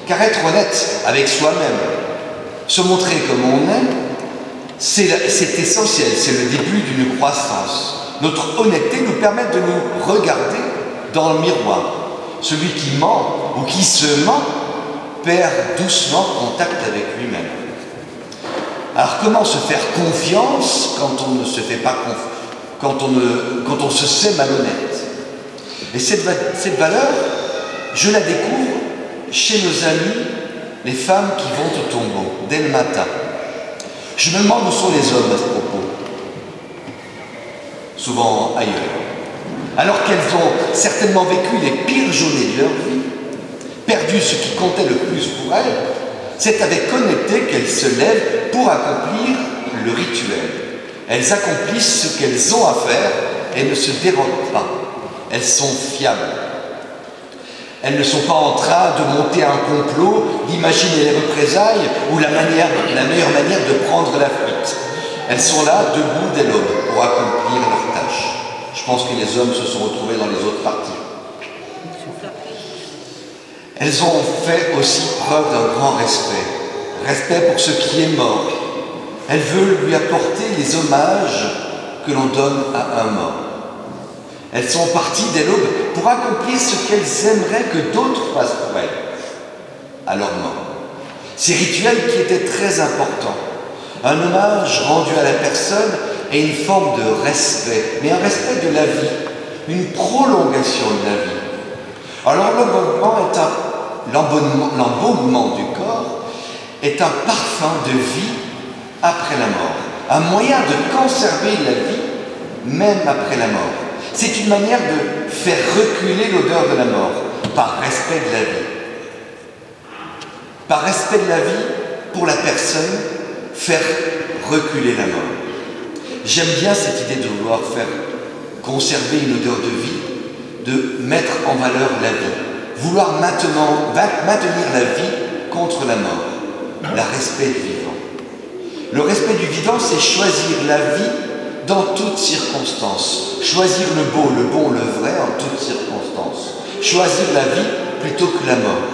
Car être honnête avec soi-même, se montrer comme on est, c'est essentiel, c'est le début d'une croissance. Notre honnêteté nous permet de nous regarder dans le miroir. Celui qui ment ou qui se ment perd doucement contact avec lui-même. Alors comment se faire confiance quand on ne se fait pas confiance, quand on se sait malhonnête? Et cette valeur, je la découvre chez nos amis, les femmes qui vont au tombeau, dès le matin. Je me demande où sont les hommes à ce propos. Souvent ailleurs. Alors qu'elles ont certainement vécu les pires journées de leur vie, perdu ce qui comptait le plus pour elles, c'est avec honnêteté qu'elles se lèvent pour accomplir le rituel. Elles accomplissent ce qu'elles ont à faire et ne se dérobent pas. Elles sont fiables. Elles ne sont pas en train de monter un complot, d'imaginer les représailles ou la meilleure manière de prendre la fuite. Elles sont là, debout dès l'aube, pour accomplir leur tâche. Je pense que les hommes se sont retrouvés dans les autres parties. Elles ont fait aussi preuve d'un grand respect. Respect pour ce qui est mort. Elles veulent lui apporter les hommages que l'on donne à un mort. Elles sont parties dès l'aube pour accomplir ce qu'elles aimeraient que d'autres fassent pour elles, à leur mort. Ces rituels qui étaient très importants. Un hommage rendu à la personne et une forme de respect, mais un respect de la vie, une prolongation de la vie. Alors l'embaumement du corps est un parfum de vie après la mort, un moyen de conserver la vie même après la mort. C'est une manière de faire reculer l'odeur de la mort, par respect de la vie. Par respect de la vie, pour la personne, faire reculer la mort. J'aime bien cette idée de vouloir faire conserver une odeur de vie, de mettre en valeur la vie. Vouloir maintenir la vie contre la mort. Le respect du vivant. Le respect du vivant, c'est choisir la vie dans toutes circonstances. Choisir le beau, le bon, le vrai en toutes circonstances. Choisir la vie plutôt que la mort.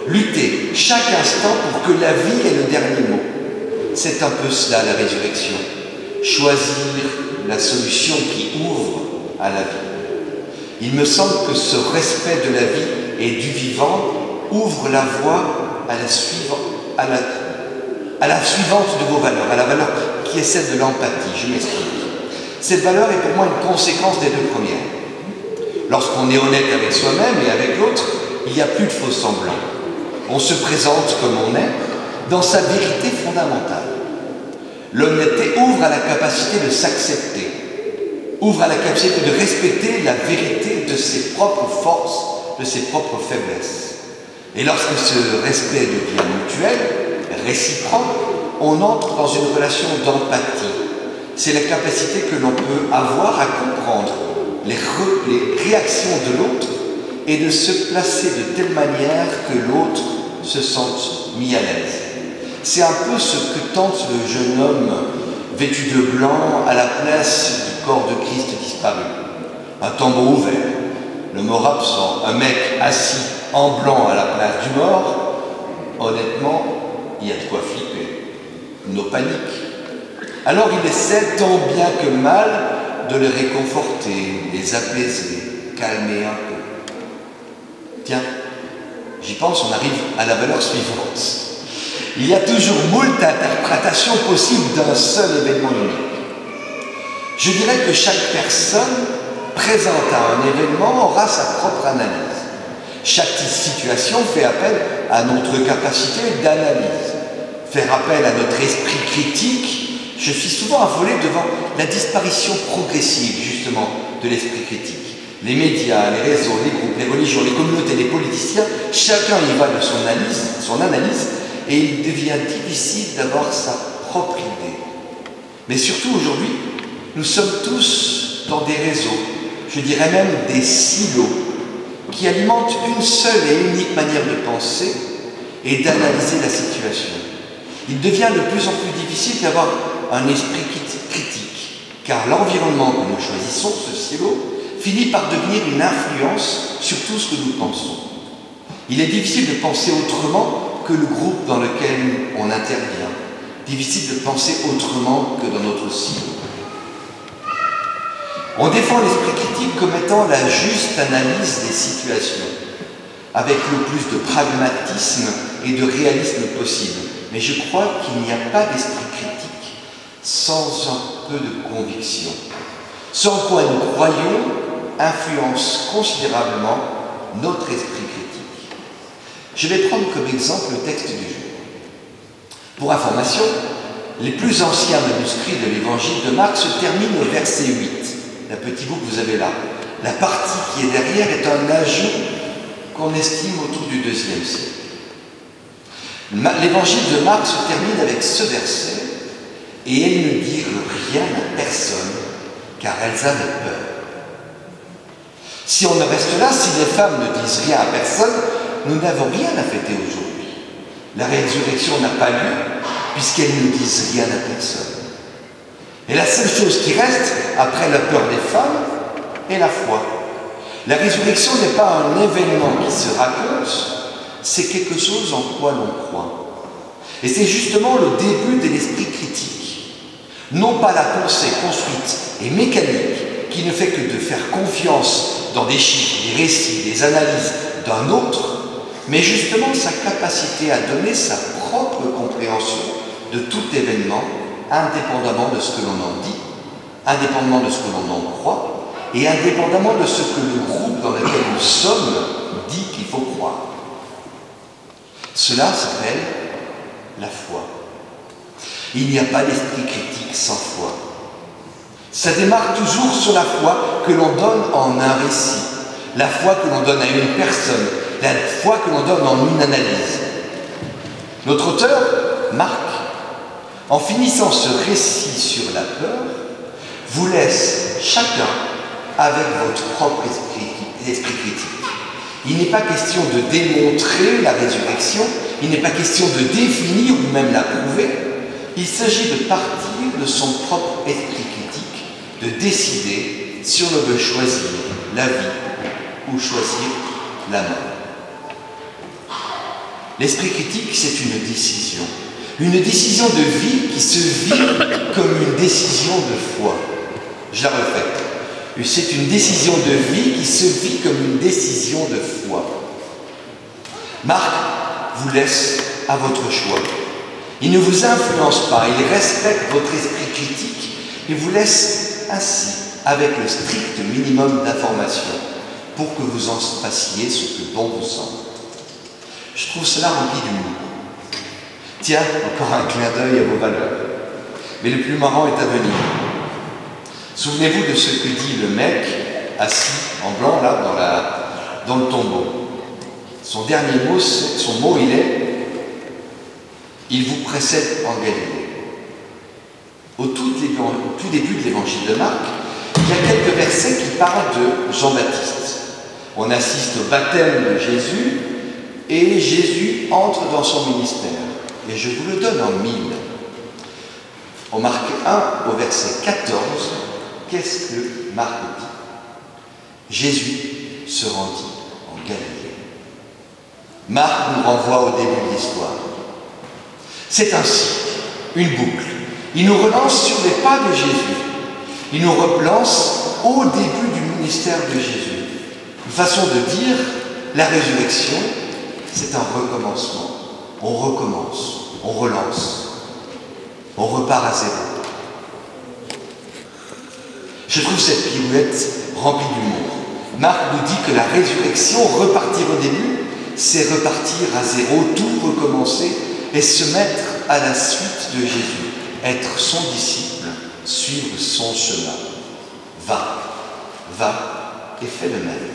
Lutter chaque instant pour que la vie ait le dernier mot. C'est un peu cela la résurrection. Choisir la solution qui ouvre à la vie. Il me semble que ce respect de la vie et du vivant ouvre la voie à la suivante de vos valeurs, à la valeur qui est celle de l'empathie. Je m'explique. Cette valeur est pour moi une conséquence des deux premières. Lorsqu'on est honnête avec soi-même et avec l'autre, il n'y a plus de faux semblants. On se présente comme on est, dans sa vérité fondamentale. L'honnêteté ouvre à la capacité de s'accepter, ouvre à la capacité de respecter la vérité de ses propres forces, de ses propres faiblesses. Et lorsque ce respect devient mutuel, réciproque, on entre dans une relation d'empathie. C'est la capacité que l'on peut avoir à comprendre les réactions de l'autre et de se placer de telle manière que l'autre se sente mis à l'aise. C'est un peu ce que tente le jeune homme vêtu de blanc à la place du corps de Christ disparu. Un tombeau ouvert, le mort absent, un mec assis en blanc à la place du mort. Honnêtement, il y a de quoi flipper. Nos paniques. Alors il essaie tant bien que mal de les réconforter, les apaiser, calmer un peu. Tiens, j'y pense, on arrive à la valeur suivante. Il y a toujours moult interprétations possibles d'un seul événement unique. Je dirais que chaque personne présente à un événement aura sa propre analyse. Chaque situation fait appel à notre capacité d'analyse, faire appel à notre esprit critique. Je suis souvent affolé devant la disparition progressive, justement, de l'esprit critique. Les médias, les réseaux, les groupes, les religions, les communautés, les politiciens, chacun y va de son analyse, et il devient difficile d'avoir sa propre idée. Mais surtout aujourd'hui, nous sommes tous dans des réseaux, je dirais même des silos, qui alimentent une seule et unique manière de penser et d'analyser la situation. Il devient de plus en plus difficile d'avoir un esprit critique, car l'environnement que nous choisissons, ce cielo, finit par devenir une influence sur tout ce que nous pensons. Il est difficile de penser autrement que le groupe dans lequel on intervient. Difficile de penser autrement que dans notre silo. On défend l'esprit critique comme étant la juste analyse des situations, avec le plus de pragmatisme et de réalisme possible. Mais je crois qu'il n'y a pas d'esprit critique sans un peu de conviction. Sans quoi nous croyons influence considérablement notre esprit critique. Je vais prendre comme exemple le texte du jour. Pour information, les plus anciens manuscrits de l'évangile de Marc se terminent au verset 8, la petit bout que vous avez là. La partie qui est derrière est un ajout qu'on estime autour du IIe siècle. L'évangile de Marc se termine avec ce verset, et elles ne dirent rien à personne, car elles avaient peur. Si on en reste là, si les femmes ne disent rien à personne, nous n'avons rien à fêter aujourd'hui. La résurrection n'a pas lieu, puisqu'elles ne disent rien à personne. Et la seule chose qui reste, après la peur des femmes, est la foi. La résurrection n'est pas un événement qui se raconte, c'est quelque chose en quoi l'on croit. Et c'est justement le début de l'esprit critique. Non pas la pensée construite et mécanique qui ne fait que de faire confiance dans des chiffres, des récits, des analyses d'un autre, mais justement sa capacité à donner sa propre compréhension de tout événement, indépendamment de ce que l'on en dit, indépendamment de ce que l'on en croit, et indépendamment de ce que le groupe dans lequel nous sommes dit qu'il faut croire. Cela s'appelle la foi. Il n'y a pas d'esprit critique sans foi. Ça démarre toujours sur la foi que l'on donne en un récit, la foi que l'on donne à une personne, la foi que l'on donne en une analyse. Notre auteur, Marc, en finissant ce récit sur la peur, vous laisse chacun avec votre propre esprit critique. Il n'est pas question de démontrer la résurrection, il n'est pas question de définir ou même la prouver, il s'agit de partir de son propre esprit critique, de décider si on veut choisir la vie ou choisir la mort. L'esprit critique, c'est une décision de vie qui se vit comme une décision de foi. Je la refais. C'est une décision de vie qui se vit comme une décision de foi. Marc vous laisse à votre choix. Il ne vous influence pas, il respecte votre esprit critique et vous laisse ainsi avec le strict minimum d'informations pour que vous en fassiez ce que bon vous semble. Je trouve cela rempli d'humour. Tiens, encore un clin d'œil à vos valeurs. Mais le plus marrant est à venir. Souvenez-vous de ce que dit le mec assis en blanc là dans le tombeau. Son dernier mot, il est « Il vous précède en Galilée ». Au tout début de l'évangile de Marc, il y a quelques versets qui parlent de Jean-Baptiste. On assiste au baptême de Jésus et Jésus entre dans son ministère. Et je vous le donne en mille. Au Marc 1, au verset 14, qu'est-ce que Marc dit? Jésus se rendit en Galilée. Marc nous renvoie au début de l'histoire. C'est ainsi, une boucle. Il nous relance sur les pas de Jésus. Il nous relance au début du ministère de Jésus. Une façon de dire, la résurrection, c'est un recommencement. On recommence, on relance, on repart à zéro. Je trouve cette pirouette remplie d'humour. Marc nous dit que la résurrection, repartir au début, c'est repartir à zéro, tout recommencer et se mettre à la suite de Jésus, être son disciple, suivre son chemin. Va et fais le même.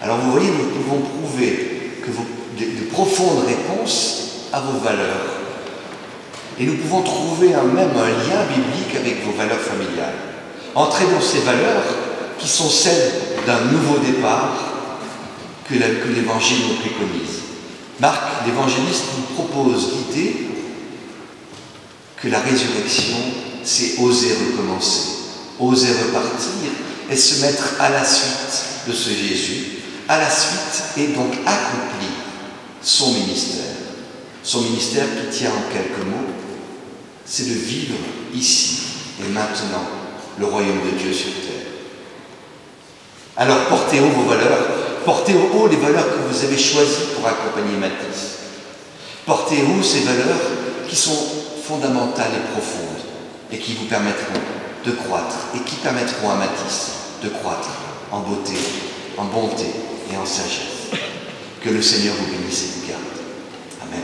Alors vous voyez, nous pouvons prouver que de profondes réponses à vos valeurs. Et nous pouvons trouver même un lien biblique avec vos valeurs familiales. Entrez dans ces valeurs qui sont celles d'un nouveau départ que l'Évangile nous préconise. Marc, l'évangéliste, nous propose l'idée que la résurrection c'est oser recommencer, oser repartir et se mettre à la suite de ce Jésus, à la suite et donc accomplir son ministère qui tient en quelques mots, c'est de vivre ici et maintenant le royaume de Dieu sur terre. Alors portez haut vos valeurs, portez haut les valeurs que vous avez choisies pour accompagner Matisse. Portez haut ces valeurs qui sont fondamentales et profondes et qui vous permettront de croître et qui permettront à Matisse de croître en beauté, en bonté et en sagesse. Que le Seigneur vous bénisse et vous garde. Amen.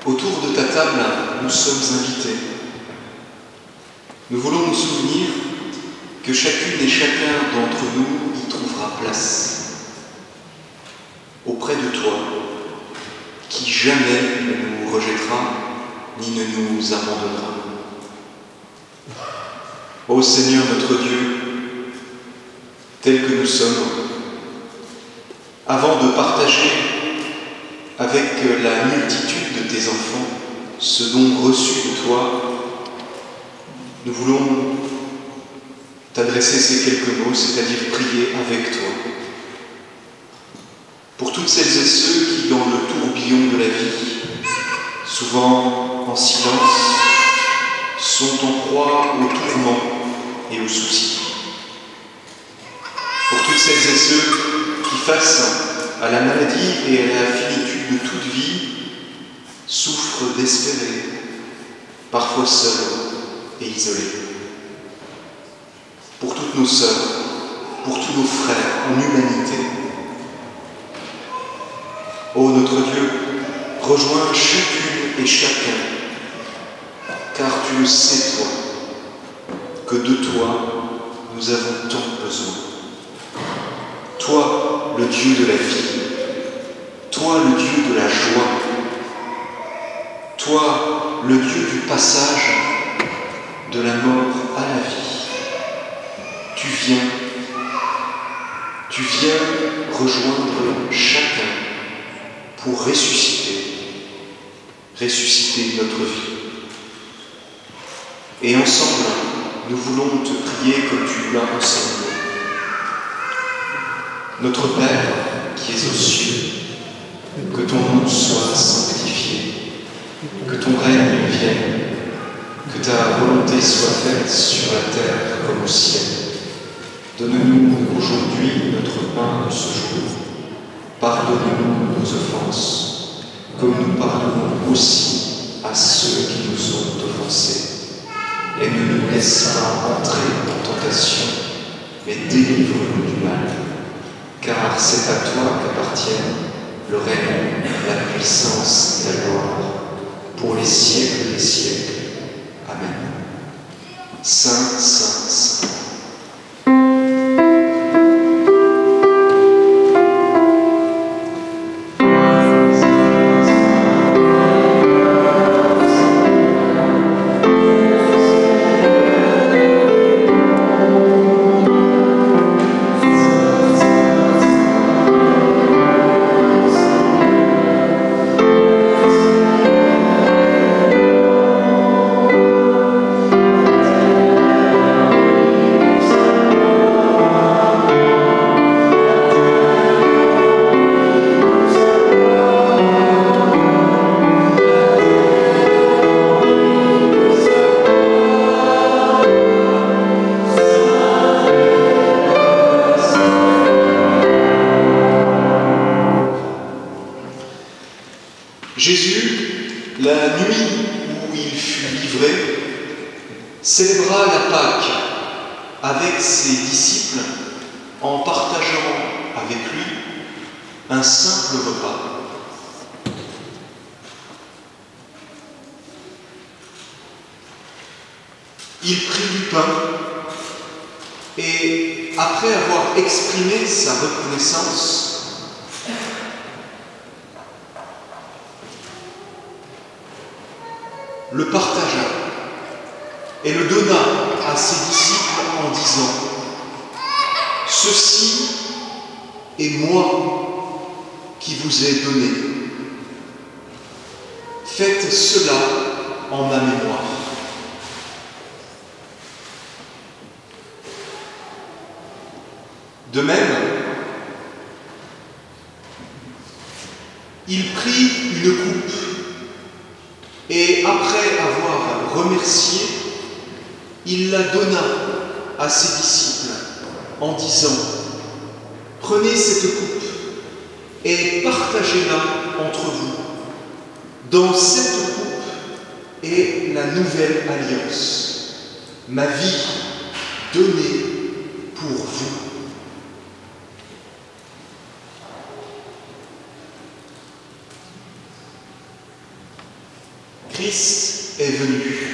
Autour de ta table, nous sommes invités. Nous voulons nous souvenir que chacune et chacun d'entre nous y trouvera place. Auprès de toi, qui jamais ne nous rejettera ni ne nous abandonnera. Ô Seigneur notre Dieu, tel que nous sommes, avant de partager avec la multitude de tes enfants ce don reçu de toi, nous voulons t'adresser ces quelques mots, c'est-à-dire prier avec toi. Pour toutes celles et ceux qui, dans le tourbillon de la vie, souvent en silence, sont en proie aux tourments et aux soucis. Pour toutes celles et ceux qui, face à la maladie et à la finitude de toute vie, souffrent d'espérer, parfois seuls et isolés. Pour toutes nos sœurs, pour tous nos frères en humanité. Ô notre Dieu, rejoins chacune et chacun, car tu le sais, toi, que de toi nous avons tant besoin. Toi, le Dieu de la vie, toi, le Dieu de la joie, toi, le Dieu du passage de la mort à la vie. Tu viens rejoindre chacun pour ressusciter notre vie. Et ensemble, nous voulons te prier comme tu l'as enseigné. Notre Père qui es aux cieux, que ton nom soit sanctifié, que ton règne vienne, que ta volonté soit faite sur la terre comme au ciel. Donne-nous aujourd'hui notre pain de ce jour. Pardonne-nous nos offenses, comme nous pardonnons aussi à ceux qui nous ont offensés. Et ne nous laisse pas entrer en tentation, mais délivre-nous du mal. Car c'est à toi qu'appartiennent le règne, la puissance et la gloire, pour les siècles des siècles. Amen. Saint, Saint, Saint. Jésus, la nuit où il fut livré, célébra la Pâque avec ses disciples en partageant avec lui un simple repas. Il prit du pain et, après avoir exprimé sa reconnaissance, le partagea et le donna à ses disciples en disant : « Ceci est moi qui vous ai donné. Faites cela en ma mémoire. » De même, il prit une coupe et, après avoir remercié, il la donna à ses disciples en disant : « Prenez cette coupe et partagez-la entre vous. Dans cette coupe est la nouvelle alliance, ma vie donnée pour vous. » Christ est venu.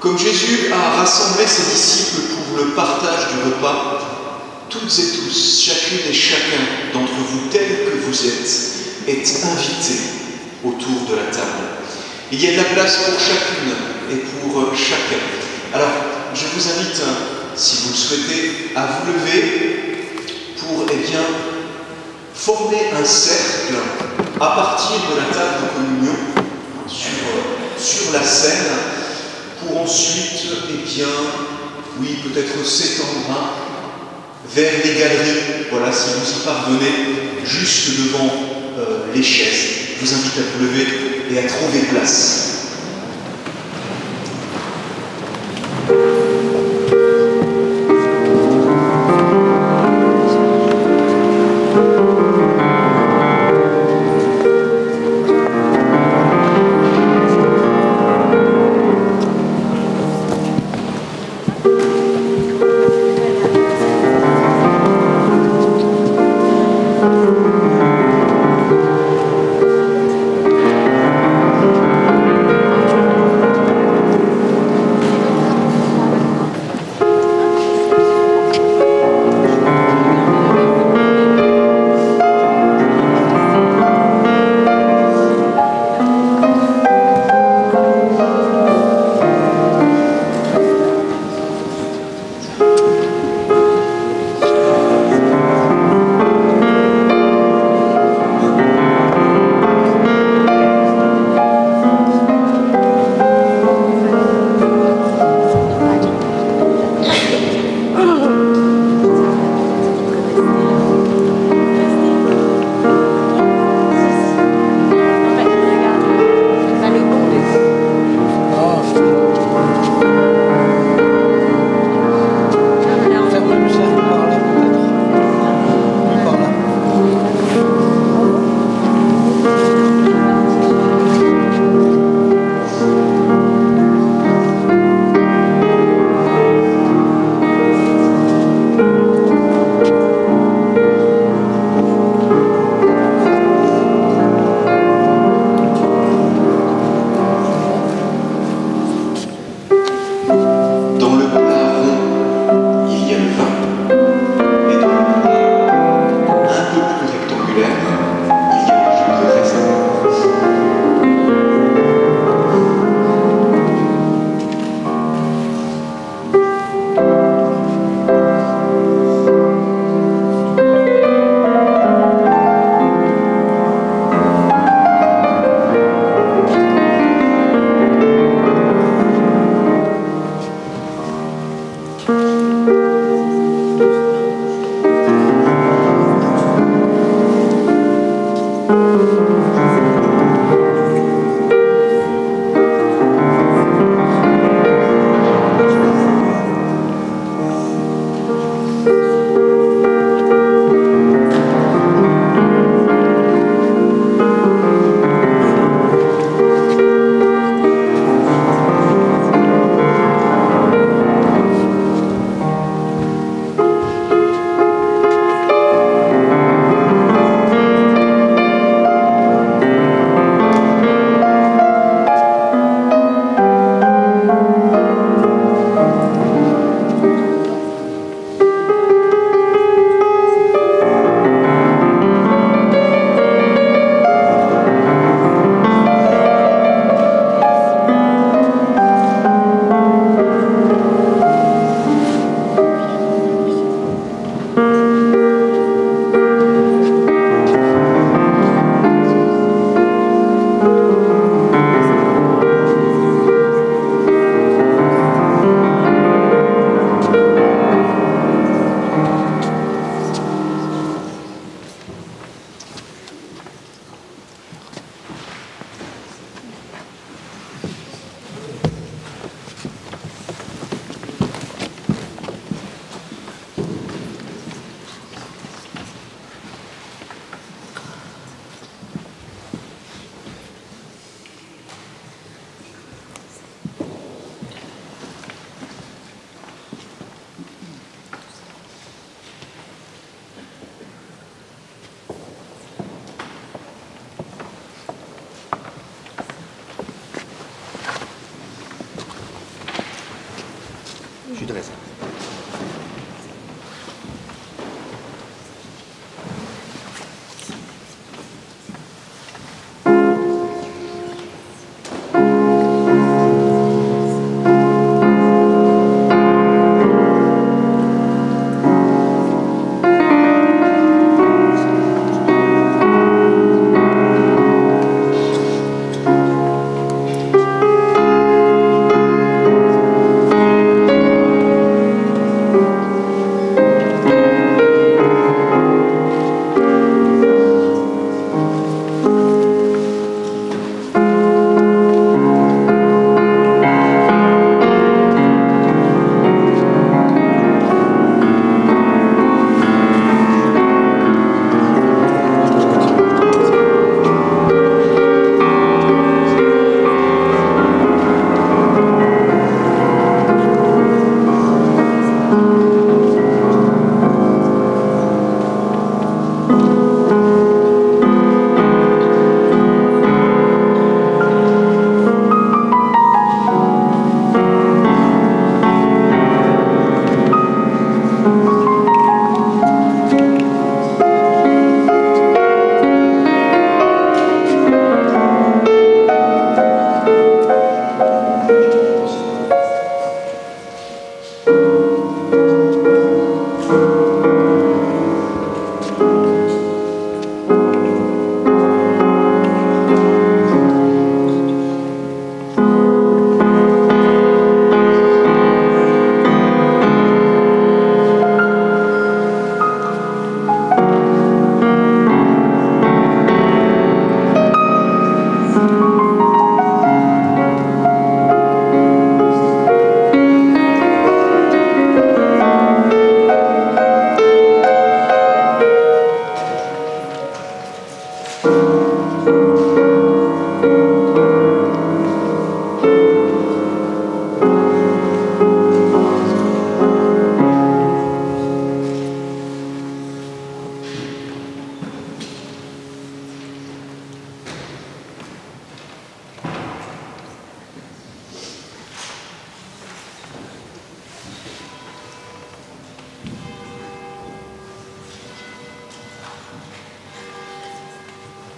Comme Jésus a rassemblé ses disciples pour le partage du repas, toutes et tous, chacune et chacun d'entre vous, tel que vous êtes, est invité autour de la table. Il y a de la place pour chacune et pour chacun. Alors, je vous invite, si vous le souhaitez, à vous lever pour, former un cercle à partir de la table de communion sur la scène, pour ensuite, peut-être s'étendre vers les galeries. Voilà, si vous y parvenez, juste devant les chaises. Je vous invite à vous lever et à trouver place.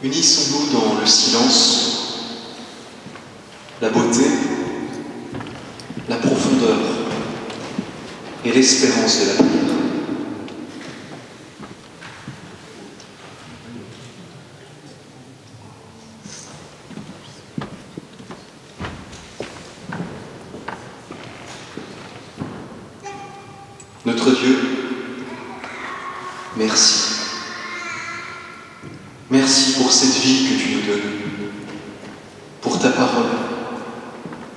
Unissons-nous dans le silence, la beauté, la profondeur et l'espérance de l'avenir. Notre Dieu, merci. Merci pour cette vie que tu nous donnes, pour ta parole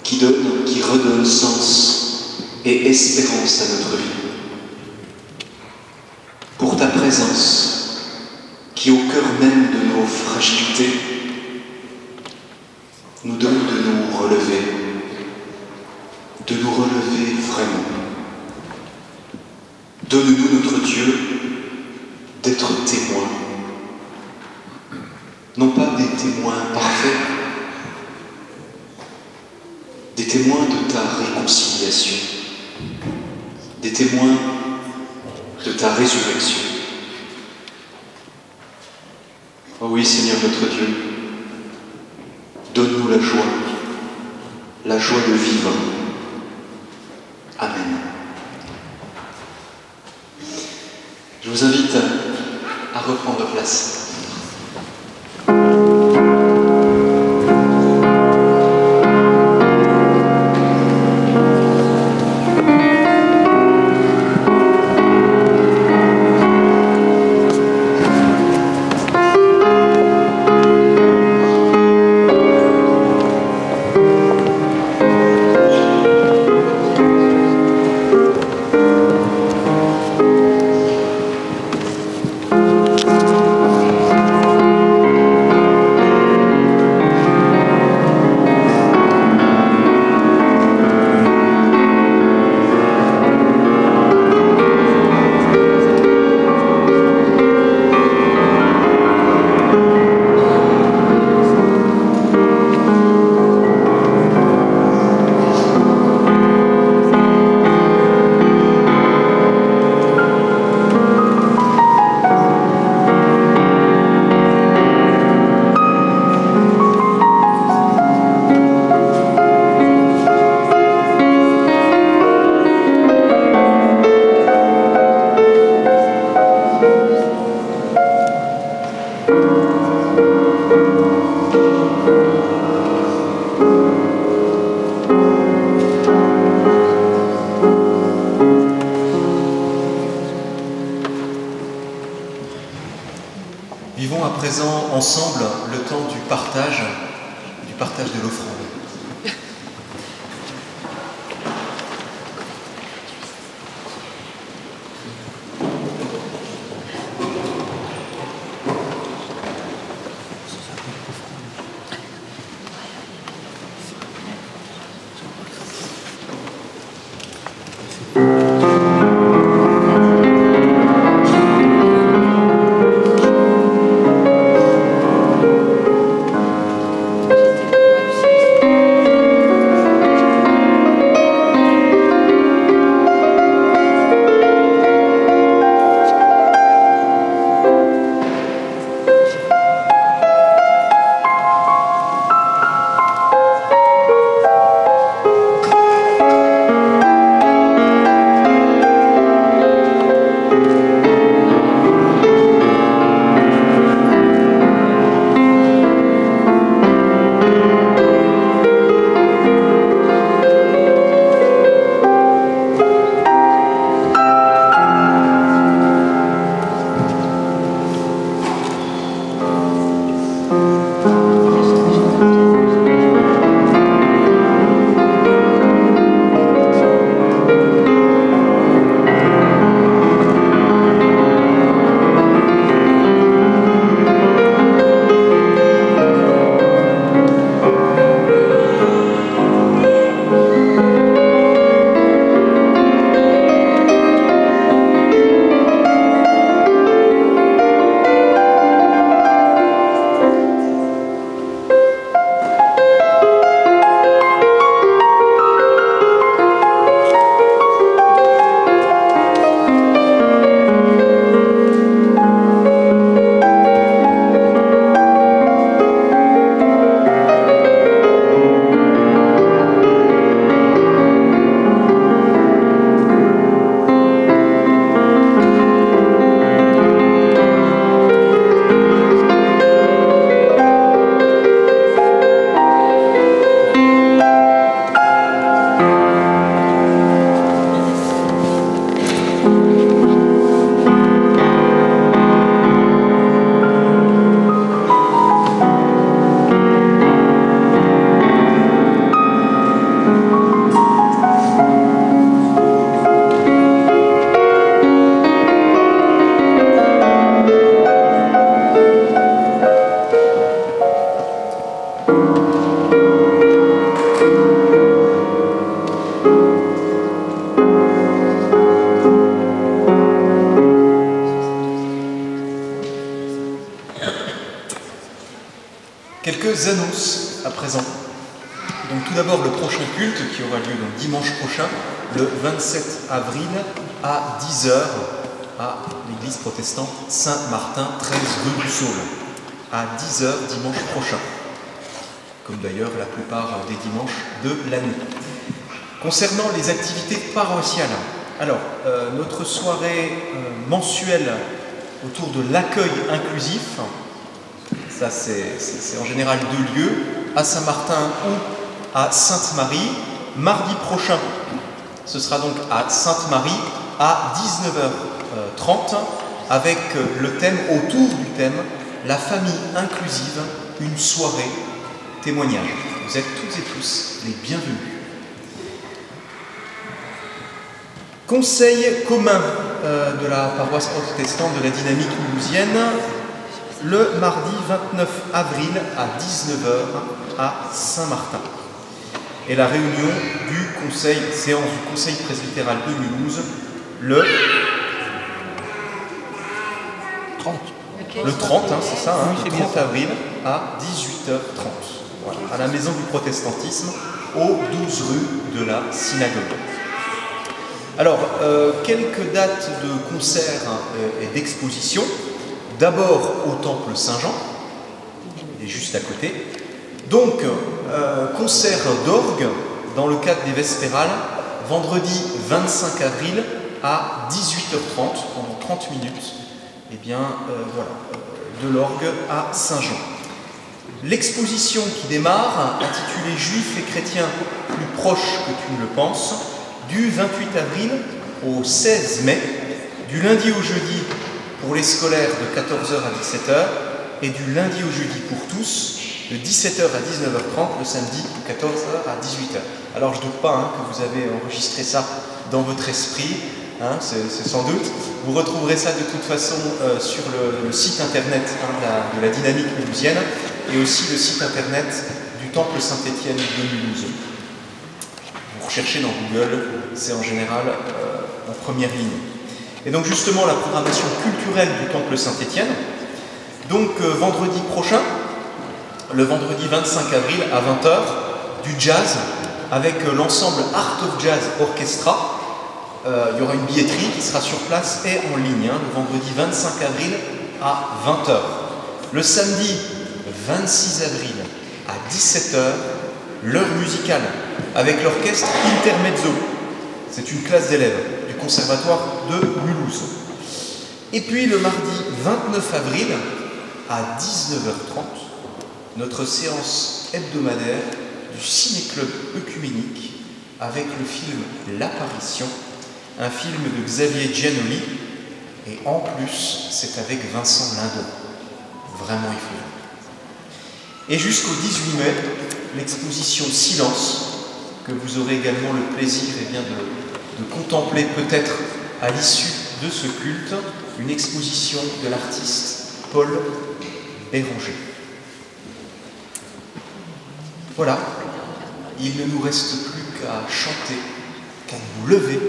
qui donne, qui redonne sens et espérance à notre vie, pour ta présence qui, au cœur même de nos fragilités, nous donne de nous relever vraiment. Donne-nous, notre Dieu, d'être témoins. Non pas des témoins parfaits, des témoins de ta réconciliation, des témoins de ta résurrection. Oh oui, Seigneur notre Dieu, donne-nous la joie de vivre. Amen. Je vous invite à reprendre place. Vivons à présent ensemble le temps du partage de l'offrande. Quelques annonces à présent. Donc tout d'abord le prochain culte qui aura lieu donc dimanche prochain, le 27 avril à 10h à l'église protestante Saint-Martin, 13 rue du Saule. À 10h dimanche prochain. Comme d'ailleurs la plupart des dimanches de l'année. Concernant les activités paroissiales, alors notre soirée mensuelle autour de l'accueil inclusif, ça c'est en général 2 lieux, à Saint-Martin ou à Sainte-Marie. Mardi prochain, ce sera donc à Sainte-Marie à 19h30 avec le thème, autour du thème, la famille inclusive, une soirée témoignage. Vous êtes toutes et tous les bienvenus. Conseil commun de la paroisse protestante de la dynamique mulhousienne, le mardi 29 avril à 19h à Saint-Martin. Et la réunion du conseil, séance du conseil presbytéral de Mulhouse, le 30, c'est ça, le 30 avril à 18h30. Voilà, à la maison du protestantisme, aux 12 rue de la synagogue. Alors, quelques dates de concerts et d'expositions. D'abord au Temple Saint-Jean, il est juste à côté. Donc, concert d'orgue dans le cadre des Vespérales, vendredi 25 avril à 18h30, pendant 30 minutes, et bien, voilà, de l'orgue à Saint-Jean. L'exposition qui démarre, intitulée « Juifs et chrétiens plus proches que tu ne le penses », du 28 avril au 16 mai, du lundi au jeudi pour les scolaires de 14h à 17h et du lundi au jeudi pour tous de 17h à 19h30, le samedi de 14h à 18h. Alors je ne doute pas que vous avez enregistré ça dans votre esprit, c'est sans doute. Vous retrouverez ça de toute façon sur le site internet de la dynamique mulhousienne et aussi le site internet du Temple Saint-Étienne de Mulhouse. Vous recherchez dans Google, c'est en général en première ligne. Et donc justement la programmation culturelle du Temple Saint-Étienne. Donc vendredi prochain, le vendredi 25 avril à 20h, du jazz avec l'ensemble Art of Jazz Orchestra. Il y aura une billetterie qui sera sur place et en ligne, le vendredi 25 avril à 20h. Le samedi 26 avril à 17h, l'heure musicale avec l'orchestre Intermezzo. C'est une classe d'élèves du conservatoire de Mulhouse. Et puis le mardi 29 avril à 19h30, notre séance hebdomadaire du Ciné-Club œcuménique avec le film L'Apparition, un film de Xavier Giannoli, et en plus c'est avec Vincent Lindon. Vraiment il faut. Et jusqu'au 18 mai, l'exposition Silence, que vous aurez également le plaisir de contempler peut-être à l'issue de ce culte, une exposition de l'artiste Paul Béranger. Voilà, il ne nous reste plus qu'à chanter, qu'à nous lever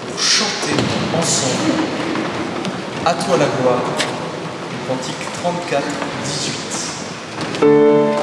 pour chanter ensemble. À toi la gloire, le cantique 34, 18. Pour l'éternité.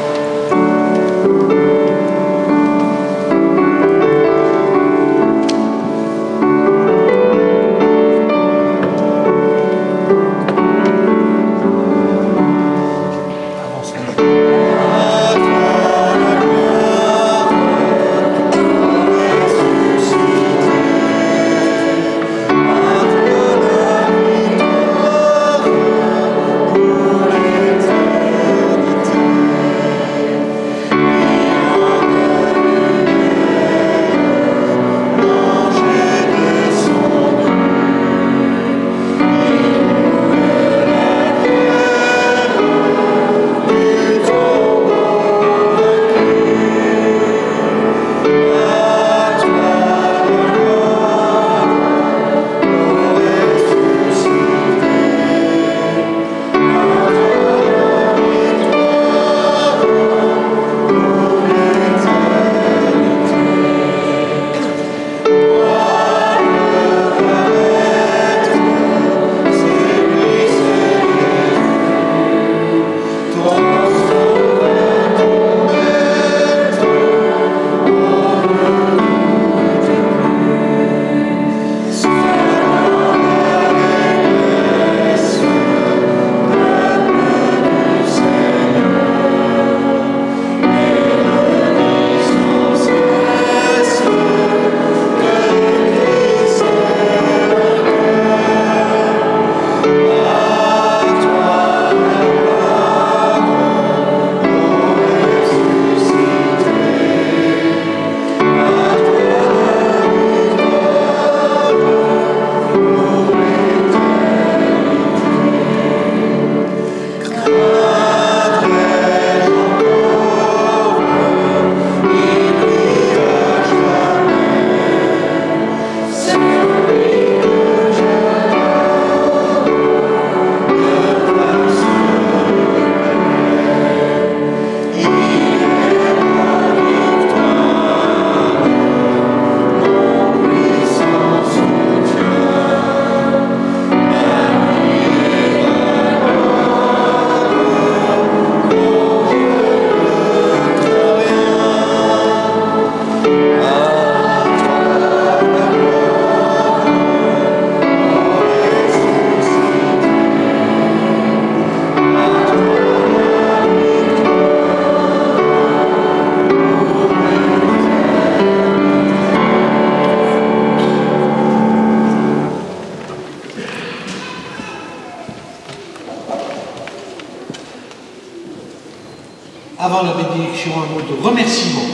avant la bénédiction, un mot de remerciement.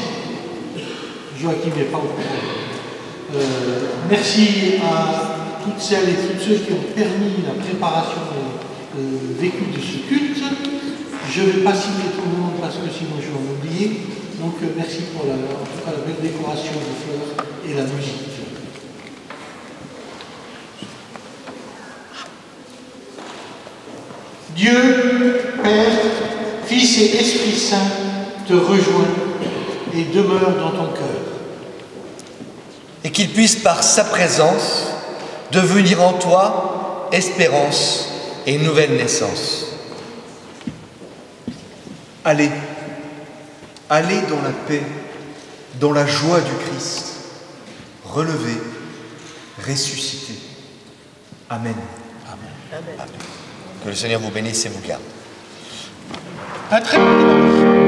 Joachim n'est pas au courant. Merci à toutes celles et tous ceux qui ont permis la préparation vécue de ce culte. Je ne vais pas citer tout le monde parce que sinon je vais en oublier. Donc merci pour en tout cas la belle décoration des fleurs et la musique. Dieu, Père, Fils et Esprit Saint te rejoint et demeure dans ton cœur. Et qu'il puisse par sa présence devenir en toi espérance et nouvelle naissance. Allez, allez dans la paix, dans la joie du Christ, relevez, ressuscitez. Amen. Amen. Amen. Que le Seigneur vous bénisse et vous garde. Un très bon dimanche.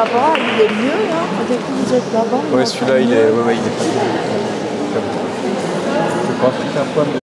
là-bas, il est mieux, hein, dès que vous êtes là-bas. Ouais, celui-là, il est pas bien. Je pense que c'est un point de